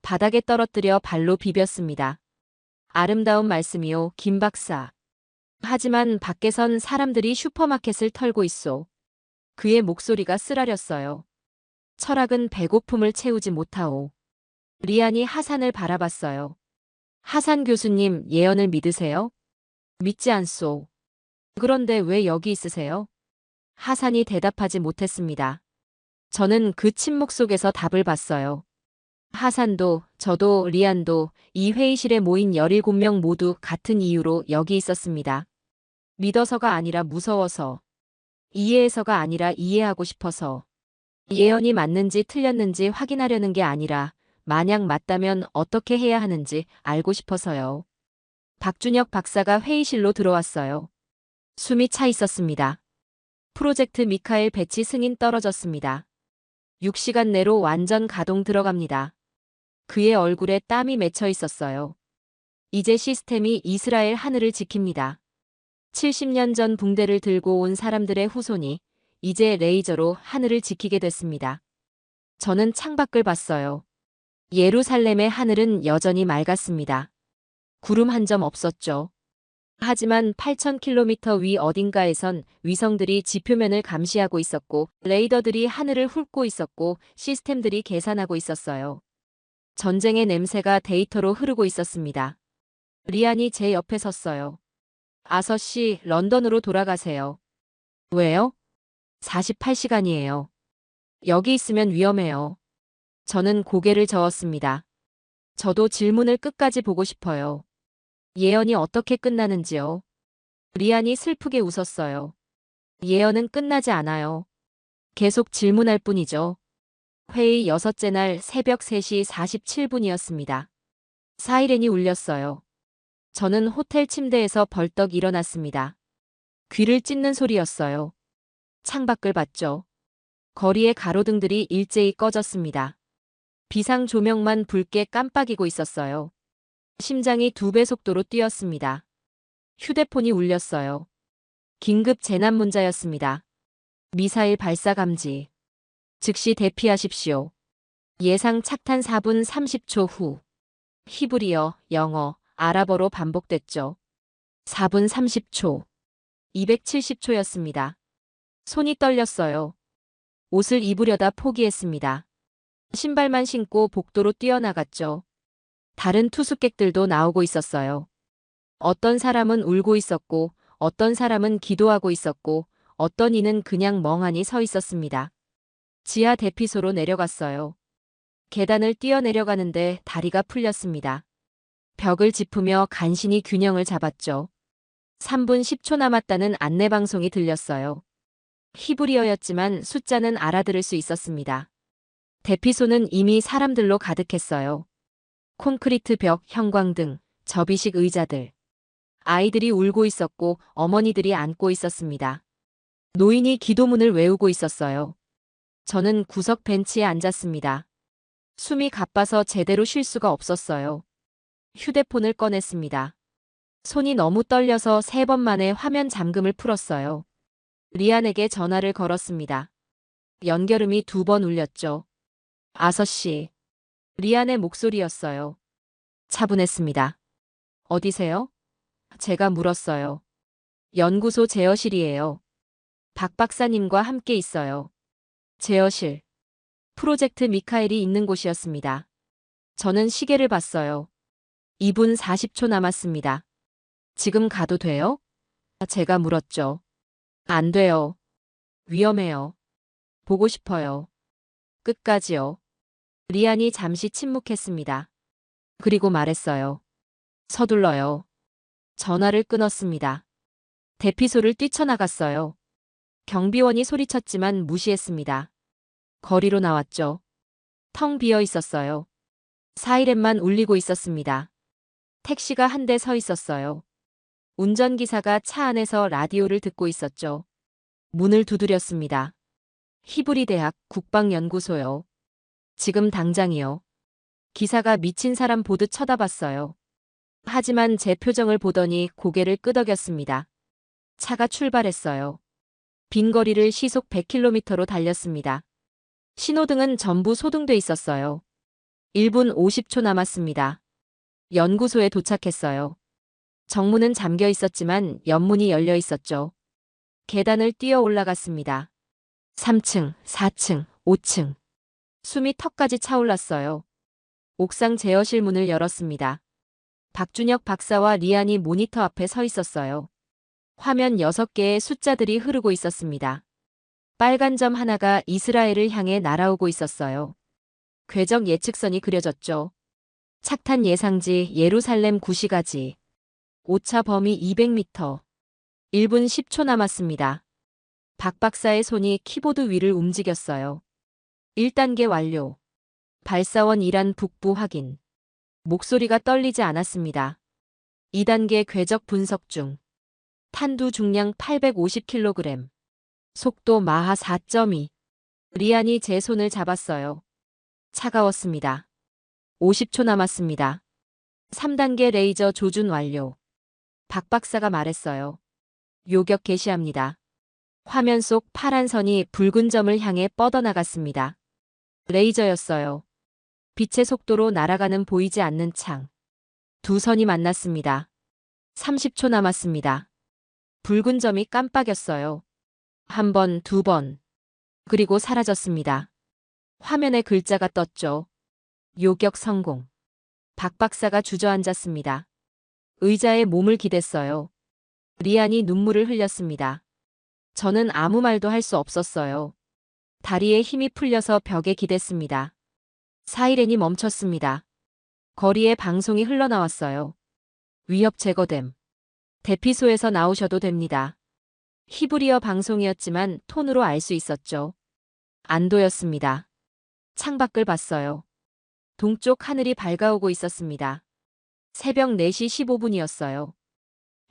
바닥에 떨어뜨려 발로 비볐습니다. 아름다운 말씀이요, 김 박사. 하지만 밖에선 사람들이 슈퍼마켓을 털고 있소. 그의 목소리가 쓰라렸어요. 철학은 배고픔을 채우지 못하오. 리안이 하산을 바라봤어요. 하산 교수님, 예언을 믿으세요? 믿지 않소. 그런데 왜 여기 있으세요? 하산이 대답하지 못했습니다. 저는 그 침묵 속에서 답을 봤어요. 하산도, 저도, 리안도 이 회의실에 모인 17명 모두 같은 이유로 여기 있었습니다. 믿어서가 아니라 무서워서. 이해해서가 아니라 이해하고 싶어서. 예언이 맞는지 틀렸는지 확인하려는 게 아니라 만약 맞다면 어떻게 해야 하는지 알고 싶어서요. 박준혁 박사가 회의실로 들어왔어요. 숨이 차 있었습니다. 프로젝트 미카엘 배치 승인 떨어졌습니다. 6시간 내로 완전 가동 들어갑니다. 그의 얼굴에 땀이 맺혀 있었어요. 이제 시스템이 이스라엘 하늘을 지킵니다. 70년 전 붕대를 들고 온 사람들의 후손이 이제 레이저로 하늘을 지키게 됐습니다. 저는 창밖을 봤어요. 예루살렘의 하늘은 여전히 맑았습니다. 구름 한 점 없었죠. 하지만 8,000km 위 어딘가에선 위성들이 지표면을 감시하고 있었고 레이더들이 하늘을 훑고 있었고 시스템들이 계산하고 있었어요. 전쟁의 냄새가 데이터로 흐르고 있었습니다. 리안이 제 옆에 섰어요. 아서 씨, 런던으로 돌아가세요. 왜요? 48시간이에요. 여기 있으면 위험해요. 저는 고개를 저었습니다. 저도 질문을 끝까지 보고 싶어요. 예언이 어떻게 끝나는지요? 리안이 슬프게 웃었어요. 예언은 끝나지 않아요. 계속 질문할 뿐이죠. 회의 6째 날 새벽 3시 47분이었습니다. 사이렌이 울렸어요. 저는 호텔 침대에서 벌떡 일어났습니다. 귀를 찢는 소리였어요. 창밖을 봤죠. 거리의 가로등들이 일제히 꺼졌습니다. 비상 조명만 붉게 깜빡이고 있었어요. 심장이 2배 속도로 뛰었습니다. 휴대폰이 울렸어요. 긴급 재난 문자였습니다. 미사일 발사 감지. 즉시 대피하십시오. 예상 착탄 4분 30초 후. 히브리어, 영어, 아랍어로 반복됐죠. 4분 30초. 270초였습니다. 손이 떨렸어요. 옷을 입으려다 포기했습니다. 신발만 신고 복도로 뛰어나갔죠. 다른 투숙객들도 나오고 있었어요. 어떤 사람은 울고 있었고, 어떤 사람은 기도하고 있었고, 어떤 이는 그냥 멍하니 서 있었습니다. 지하 대피소로 내려갔어요. 계단을 뛰어내려가는데 다리가 풀렸습니다. 벽을 짚으며 간신히 균형을 잡았죠. 3분 10초 남았다는 안내방송이 들렸어요. 히브리어였지만 숫자는 알아들을 수 있었습니다. 대피소는 이미 사람들로 가득했어요. 콘크리트 벽, 형광등, 접이식 의자들. 아이들이 울고 있었고 어머니들이 앉고 있었습니다. 노인이 기도문을 외우고 있었어요. 저는 구석 벤치에 앉았습니다. 숨이 가빠서 제대로 쉴 수가 없었어요. 휴대폰을 꺼냈습니다. 손이 너무 떨려서 3번 만에 화면 잠금을 풀었어요. 리안에게 전화를 걸었습니다. 연결음이 2번 울렸죠. 아서 씨. 리안의 목소리였어요. 차분했습니다. 어디세요? 제가 물었어요. 연구소 제어실이에요. 박 박사님과 함께 있어요. 제어실. 프로젝트 미카엘이 있는 곳이었습니다. 저는 시계를 봤어요. 2분 40초 남았습니다. 지금 가도 돼요? 제가 물었죠. 안 돼요. 위험해요. 보고 싶어요. 끝까지요. 리안이 잠시 침묵했습니다. 그리고 말했어요. 서둘러요. 전화를 끊었습니다. 대피소를 뛰쳐나갔어요. 경비원이 소리쳤지만 무시했습니다. 거리로 나왔죠. 텅 비어 있었어요. 사이렌만 울리고 있었습니다. 택시가 한 대 서 있었어요. 운전기사가 차 안에서 라디오를 듣고 있었죠. 문을 두드렸습니다. 히브리 대학 국방연구소요. 지금 당장이요. 기사가 미친 사람 보듯 쳐다봤어요. 하지만 제 표정을 보더니 고개를 끄덕였습니다. 차가 출발했어요. 빈 거리를 시속 100km로 달렸습니다. 신호등은 전부 소등돼 있었어요. 1분 50초 남았습니다. 연구소에 도착했어요. 정문은 잠겨 있었지만 옆문이 열려 있었죠. 계단을 뛰어 올라갔습니다. 3층, 4층, 5층. 숨이 턱까지 차올랐어요. 옥상 제어실 문을 열었습니다. 박준혁 박사와 리안이 모니터 앞에 서 있었어요. 화면 6개의 숫자들이 흐르고 있었습니다. 빨간 점 하나가 이스라엘을 향해 날아오고 있었어요. 궤적 예측선이 그려졌죠. 착탄 예상지 예루살렘 구시가지. 오차 범위 200m. 1분 10초 남았습니다. 박 박사의 손이 키보드 위를 움직였어요. 1단계 완료. 발사원 이란 북부 확인. 목소리가 떨리지 않았습니다. 2단계 궤적 분석 중. 탄두 중량 850kg. 속도 마하 4.2. 리안이 제 손을 잡았어요. 차가웠습니다. 50초 남았습니다. 3단계 레이저 조준 완료. 박 박사가 말했어요. 요격 개시합니다. 화면 속 파란 선이 붉은 점을 향해 뻗어나갔습니다. 레이저였어요. 빛의 속도로 날아가는 보이지 않는 창. 2 선이 만났습니다. 30초 남았습니다. 붉은 점이 깜빡였어요. 1번, 2번. 그리고 사라졌습니다. 화면에 글자가 떴죠. 요격 성공. 박 박사가 주저앉았습니다. 의자에 몸을 기댔어요. 리안이 눈물을 흘렸습니다. 저는 아무 말도 할 수 없었어요. 다리에 힘이 풀려서 벽에 기댔습니다. 사이렌이 멈췄습니다. 거리에 방송이 흘러나왔어요. 위협 제거됨. 대피소에서 나오셔도 됩니다. 히브리어 방송이었지만 톤으로 알 수 있었죠. 안도였습니다. 창밖을 봤어요. 동쪽 하늘이 밝아오고 있었습니다. 새벽 4시 15분이었어요.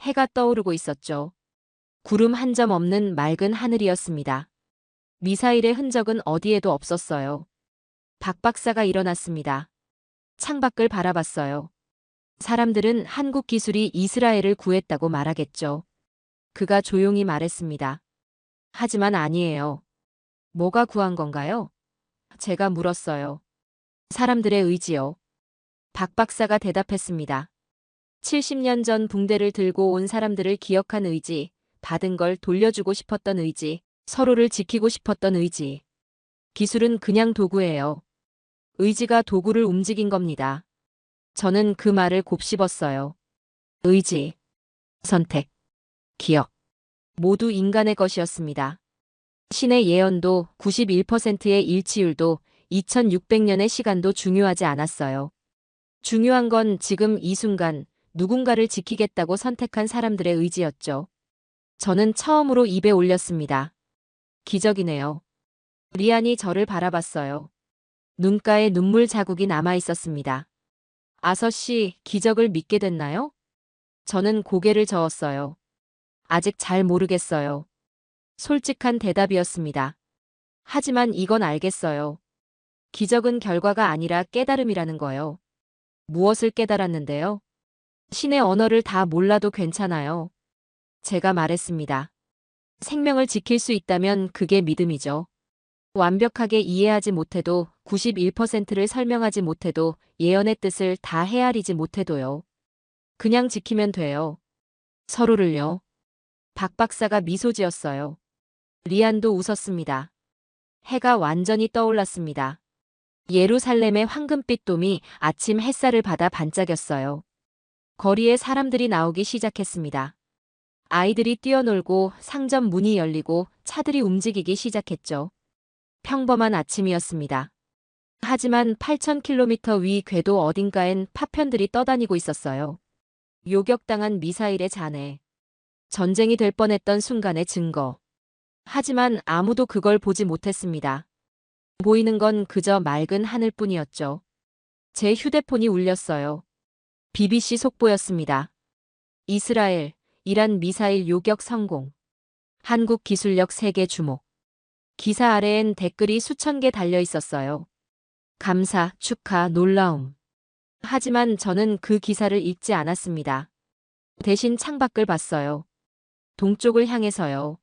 해가 떠오르고 있었죠. 구름 한 점 없는 맑은 하늘이었습니다. 미사일의 흔적은 어디에도 없었어요. 박 박사가 일어났습니다. 창밖을 바라봤어요. 사람들은 한국 기술이 이스라엘을 구했다고 말하겠죠. 그가 조용히 말했습니다. 하지만 아니에요. 뭐가 구한 건가요? 제가 물었어요. 사람들의 의지요. 박 박사가 대답했습니다. 70년 전 붕대를 들고 온 사람들을 기억한 의지, 받은 걸 돌려주고 싶었던 의지, 서로를 지키고 싶었던 의지. 기술은 그냥 도구예요. 의지가 도구를 움직인 겁니다. 저는 그 말을 곱씹었어요. 의지, 선택, 기억. 모두 인간의 것이었습니다. 신의 예언도 91%의 일치율도 2600년의 시간도 중요하지 않았어요. 중요한 건 지금 이 순간 누군가를 지키겠다고 선택한 사람들의 의지였죠. 저는 처음으로 입에 올렸습니다. 기적이네요. 리안이 저를 바라봤어요. 눈가에 눈물 자국이 남아 있었습니다. 아서 씨, 기적을 믿게 됐나요? 저는 고개를 저었어요. 아직 잘 모르겠어요. 솔직한 대답이었습니다. 하지만 이건 알겠어요. 기적은 결과가 아니라 깨달음이라는 거요. 무엇을 깨달았는데요? 신의 언어를 다 몰라도 괜찮아요. 제가 말했습니다. 생명을 지킬 수 있다면 그게 믿음이죠. 완벽하게 이해하지 못해도 91%를 설명하지 못해도 예언의 뜻을 다 헤아리지 못해도요. 그냥 지키면 돼요. 서로를요. 박 박사가 미소 지었어요. 리안도 웃었습니다. 해가 완전히 떠올랐습니다. 예루살렘의 황금빛 돔이 아침 햇살을 받아 반짝였어요. 거리에 사람들이 나오기 시작했습니다. 아이들이 뛰어놀고 상점 문이 열리고 차들이 움직이기 시작했죠. 평범한 아침이었습니다. 하지만 8,000km 위 궤도 어딘가엔 파편들이 떠다니고 있었어요. 요격당한 미사일의 잔해. 전쟁이 될 뻔했던 순간의 증거. 하지만 아무도 그걸 보지 못했습니다. 보이는 건 그저 맑은 하늘뿐이었죠. 제 휴대폰이 울렸어요. BBC 속보였습니다. 이스라엘, 이란 미사일 요격 성공. 한국 기술력 세계 주목. 기사 아래엔 댓글이 수천 개 달려 있었어요. 감사, 축하, 놀라움. 하지만 저는 그 기사를 읽지 않았습니다. 대신 창밖을 봤어요. 동쪽을 향해서요.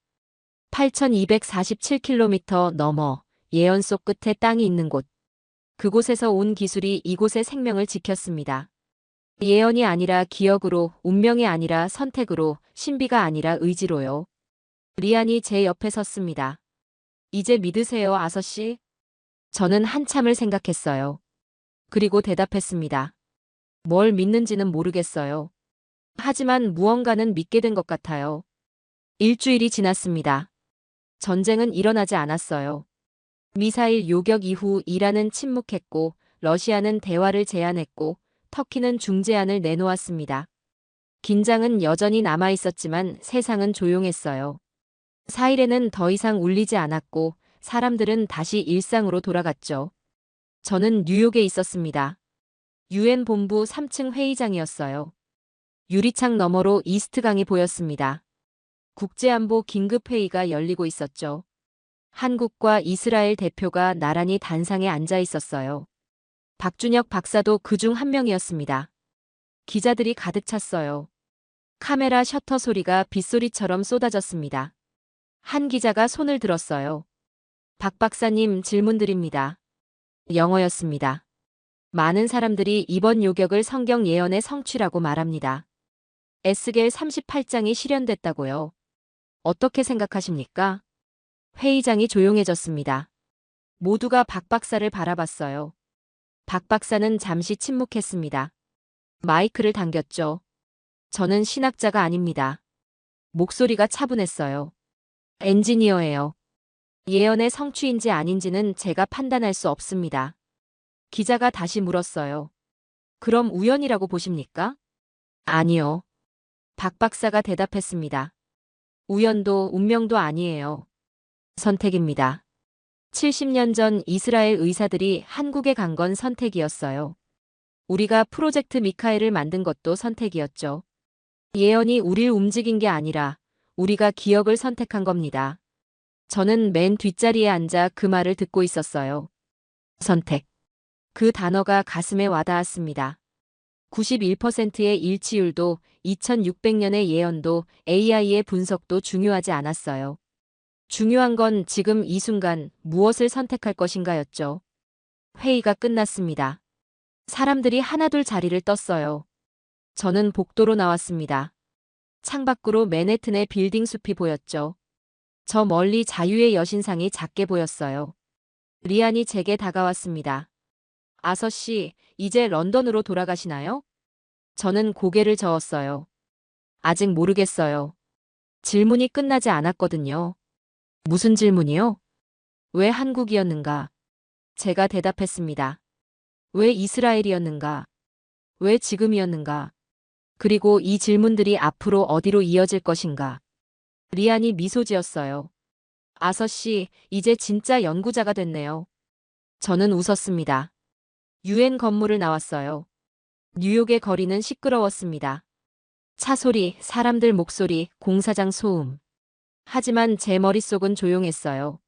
8,247km 넘어 예언 속 끝에 땅이 있는 곳. 그곳에서 온 기술이 이곳의 생명을 지켰습니다. 예언이 아니라 기억으로, 운명이 아니라 선택으로, 신비가 아니라 의지로요. 리안이 제 옆에 섰습니다. 이제 믿으세요, 아서 씨? 저는 한참을 생각했어요. 그리고 대답했습니다. 뭘 믿는지는 모르겠어요. 하지만 무언가는 믿게 된 것 같아요. 일주일이 지났습니다. 전쟁은 일어나지 않았어요. 미사일 요격 이후 이란은 침묵했고, 러시아는 대화를 제안했고, 터키는 중재안을 내놓았습니다. 긴장은 여전히 남아 있었지만 세상은 조용했어요. 사이렌은 더 이상 울리지 않았고, 사람들은 다시 일상으로 돌아갔죠. 저는 뉴욕에 있었습니다. 유엔 본부 3층 회의장이었어요. 유리창 너머로 이스트강이 보였습니다. 국제안보 긴급회의가 열리고 있었죠. 한국과 이스라엘 대표가 나란히 단상에 앉아 있었어요. 박준혁 박사도 그중 한 명이었습니다. 기자들이 가득 찼어요. 카메라 셔터 소리가 빗소리처럼 쏟아졌습니다. 한 기자가 손을 들었어요. 박 박사님 질문 드립니다. 영어였습니다. 많은 사람들이 이번 요격을 성경 예언의 성취라고 말합니다. 에스겔 38장이 실현됐다고요. 어떻게 생각하십니까? 회의장이 조용해졌습니다. 모두가 박 박사를 바라봤어요. 박 박사는 잠시 침묵했습니다. 마이크를 당겼죠. 저는 신학자가 아닙니다. 목소리가 차분했어요. 엔지니어예요. 예언의 성취인지 아닌지는 제가 판단할 수 없습니다. 기자가 다시 물었어요. 그럼 우연이라고 보십니까? 아니요. 박 박사가 대답했습니다. 우연도 운명도 아니에요. 선택입니다. 70년 전 이스라엘 의사들이 한국에 간 건 선택이었어요. 우리가 프로젝트 미카엘을 만든 것도 선택이었죠. 예언이 우릴 움직인 게 아니라 우리가 기억을 선택한 겁니다. 저는 맨 뒷자리에 앉아 그 말을 듣고 있었어요. 선택. 그 단어가 가슴에 와닿았습니다. 91%의 일치율도 2600년의 예언도 AI의 분석도 중요하지 않았어요. 중요한 건 지금 이 순간 무엇을 선택할 것인가였죠. 회의가 끝났습니다. 사람들이 하나둘 자리를 떴어요. 저는 복도로 나왔습니다. 창밖으로 맨해튼의 빌딩 숲이 보였죠. 저 멀리 자유의 여신상이 작게 보였어요. 리안이 제게 다가왔습니다. 아서 씨, 이제 런던으로 돌아가시나요? 저는 고개를 저었어요. 아직 모르겠어요. 질문이 끝나지 않았거든요. 무슨 질문이요? 왜 한국이었는가? 제가 대답했습니다. 왜 이스라엘이었는가? 왜 지금이었는가? 그리고 이 질문들이 앞으로 어디로 이어질 것인가? 리안이 미소 지었어요. 아서 씨, 이제 진짜 연구자가 됐네요. 저는 웃었습니다. 유엔 건물을 나왔어요. 뉴욕의 거리는 시끄러웠습니다. 차 소리, 사람들 목소리, 공사장 소음. 하지만 제 머릿속은 조용했어요.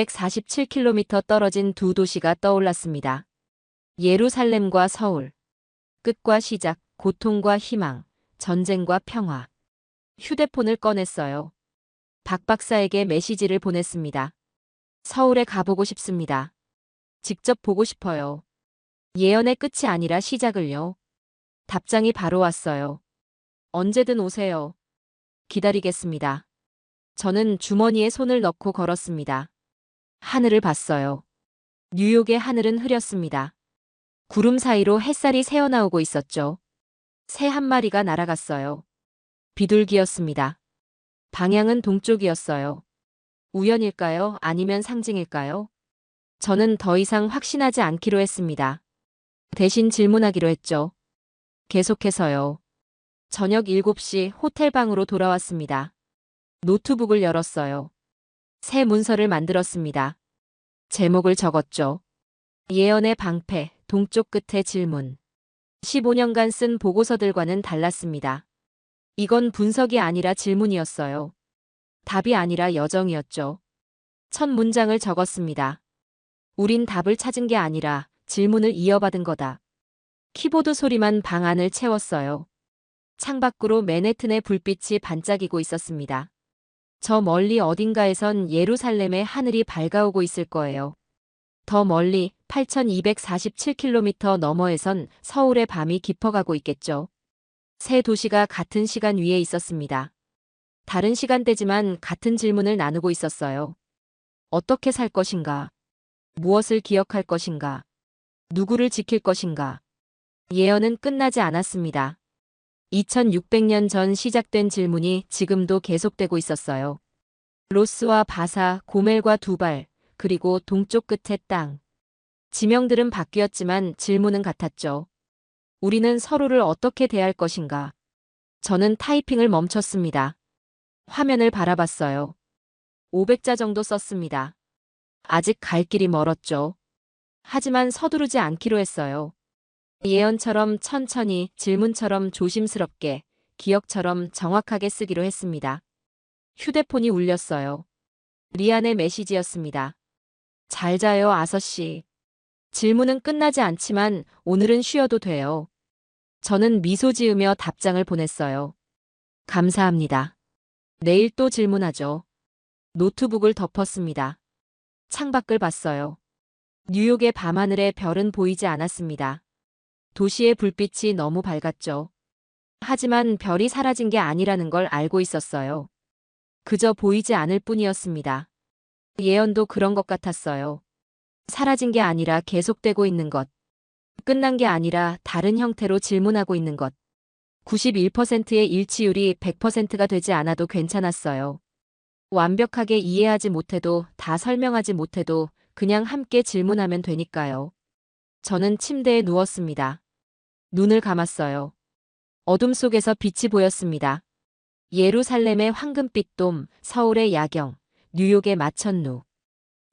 8247km 떨어진 두 도시가 떠올랐습니다. 예루살렘과 서울. 끝과 시작, 고통과 희망, 전쟁과 평화. 휴대폰을 꺼냈어요. 박 박사에게 메시지를 보냈습니다. 서울에 가보고 싶습니다. 직접 보고 싶어요. 예언의 끝이 아니라 시작을요. 답장이 바로 왔어요. 언제든 오세요. 기다리겠습니다. 저는 주머니에 손을 넣고 걸었습니다. 하늘을 봤어요. 뉴욕의 하늘은 흐렸습니다. 구름 사이로 햇살이 새어나오고 있었죠. 새 한 마리가 날아갔어요. 비둘기였습니다. 방향은 동쪽이었어요. 우연일까요? 아니면 상징일까요? 저는 더 이상 확신하지 않기로 했습니다. 대신 질문하기로 했죠. 계속해서요. 저녁 7시 호텔 방으로 돌아왔습니다. 노트북을 열었어요. 새 문서를 만들었습니다. 제목을 적었죠. 예언의 방패, 동쪽 끝의 질문. 15년간 쓴 보고서들과는 달랐습니다. 이건 분석이 아니라 질문이었어요. 답이 아니라 여정이었죠. 첫 문장을 적었습니다. 우린 답을 찾은 게 아니라 질문을 이어받은 거다. 키보드 소리만 방 안을 채웠어요. 창밖으로 맨해튼의 불빛이 반짝이고 있었습니다. 저 멀리 어딘가에선 예루살렘의 하늘이 밝아오고 있을 거예요. 더 멀리 8247km 너머에선 서울의 밤이 깊어가고 있겠죠. 세 도시가 같은 시간 위에 있었습니다. 다른 시간대지만 같은 질문을 나누고 있었어요. 어떻게 살 것인가? 무엇을 기억할 것인가? 누구를 지킬 것인가? 예언은 끝나지 않았습니다. 2600년 전 시작된 질문이 지금도 계속되고 있었어요. 로스와 바사, 고멜과 두발, 그리고 동쪽 끝의 땅. 지명들은 바뀌었지만 질문은 같았죠. 우리는 서로를 어떻게 대할 것인가? 저는 타이핑을 멈췄습니다. 화면을 바라봤어요. 500자 정도 썼습니다. 아직 갈 길이 멀었죠. 하지만 서두르지 않기로 했어요. 예언처럼 천천히, 질문처럼 조심스럽게, 기억처럼 정확하게 쓰기로 했습니다. 휴대폰이 울렸어요. 리안의 메시지였습니다. 잘 자요, 아서 씨. 질문은 끝나지 않지만 오늘은 쉬어도 돼요. 저는 미소 지으며 답장을 보냈어요. 감사합니다. 내일 또 질문하죠. 노트북을 덮었습니다. 창밖을 봤어요. 뉴욕의 밤하늘에 별은 보이지 않았습니다. 도시의 불빛이 너무 밝았죠. 하지만 별이 사라진 게 아니라는 걸 알고 있었어요. 그저 보이지 않을 뿐이었습니다. 예언도 그런 것 같았어요. 사라진 게 아니라 계속되고 있는 것. 끝난 게 아니라 다른 형태로 질문하고 있는 것. 91%의 일치율이 100%가 되지 않아도 괜찮았어요. 완벽하게 이해하지 못해도, 다 설명하지 못해도 그냥 함께 질문하면 되니까요. 저는 침대에 누웠습니다. 눈을 감았어요. 어둠 속에서 빛이 보였습니다. 예루살렘의 황금빛 돔, 서울의 야경, 뉴욕의 마천루.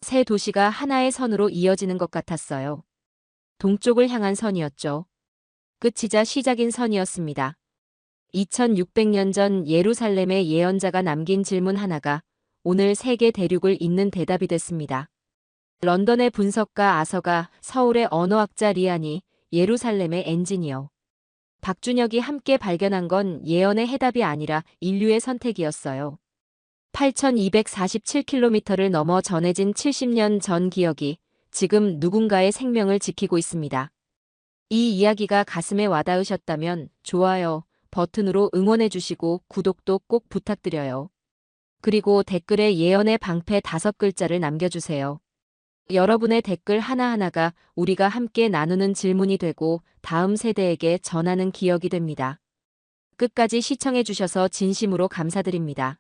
세 도시가 하나의 선으로 이어지는 것 같았어요. 동쪽을 향한 선이었죠. 끝이자 시작인 선이었습니다. 2600년 전 예루살렘의 예언자가 남긴 질문 하나가 오늘 세계 대륙을 잇는 대답이 됐습니다. 런던의 분석가 아서가, 서울의 언어학자 리안이, 예루살렘의 엔지니어 박준혁이 함께 발견한 건 예언의 해답이 아니라 인류의 선택이었어요. 8247km를 넘어 전해진 70년 전 기억이 지금 누군가의 생명을 지키고 있습니다. 이 이야기가 가슴에 와닿으셨다면 좋아요 버튼으로 응원해주시고 구독도 꼭 부탁드려요. 그리고 댓글에 예언의 방패 5글자를 남겨주세요. 여러분의 댓글 하나하나가 우리가 함께 나누는 질문이 되고 다음 세대에게 전하는 기억이 됩니다. 끝까지 시청해주셔서 진심으로 감사드립니다.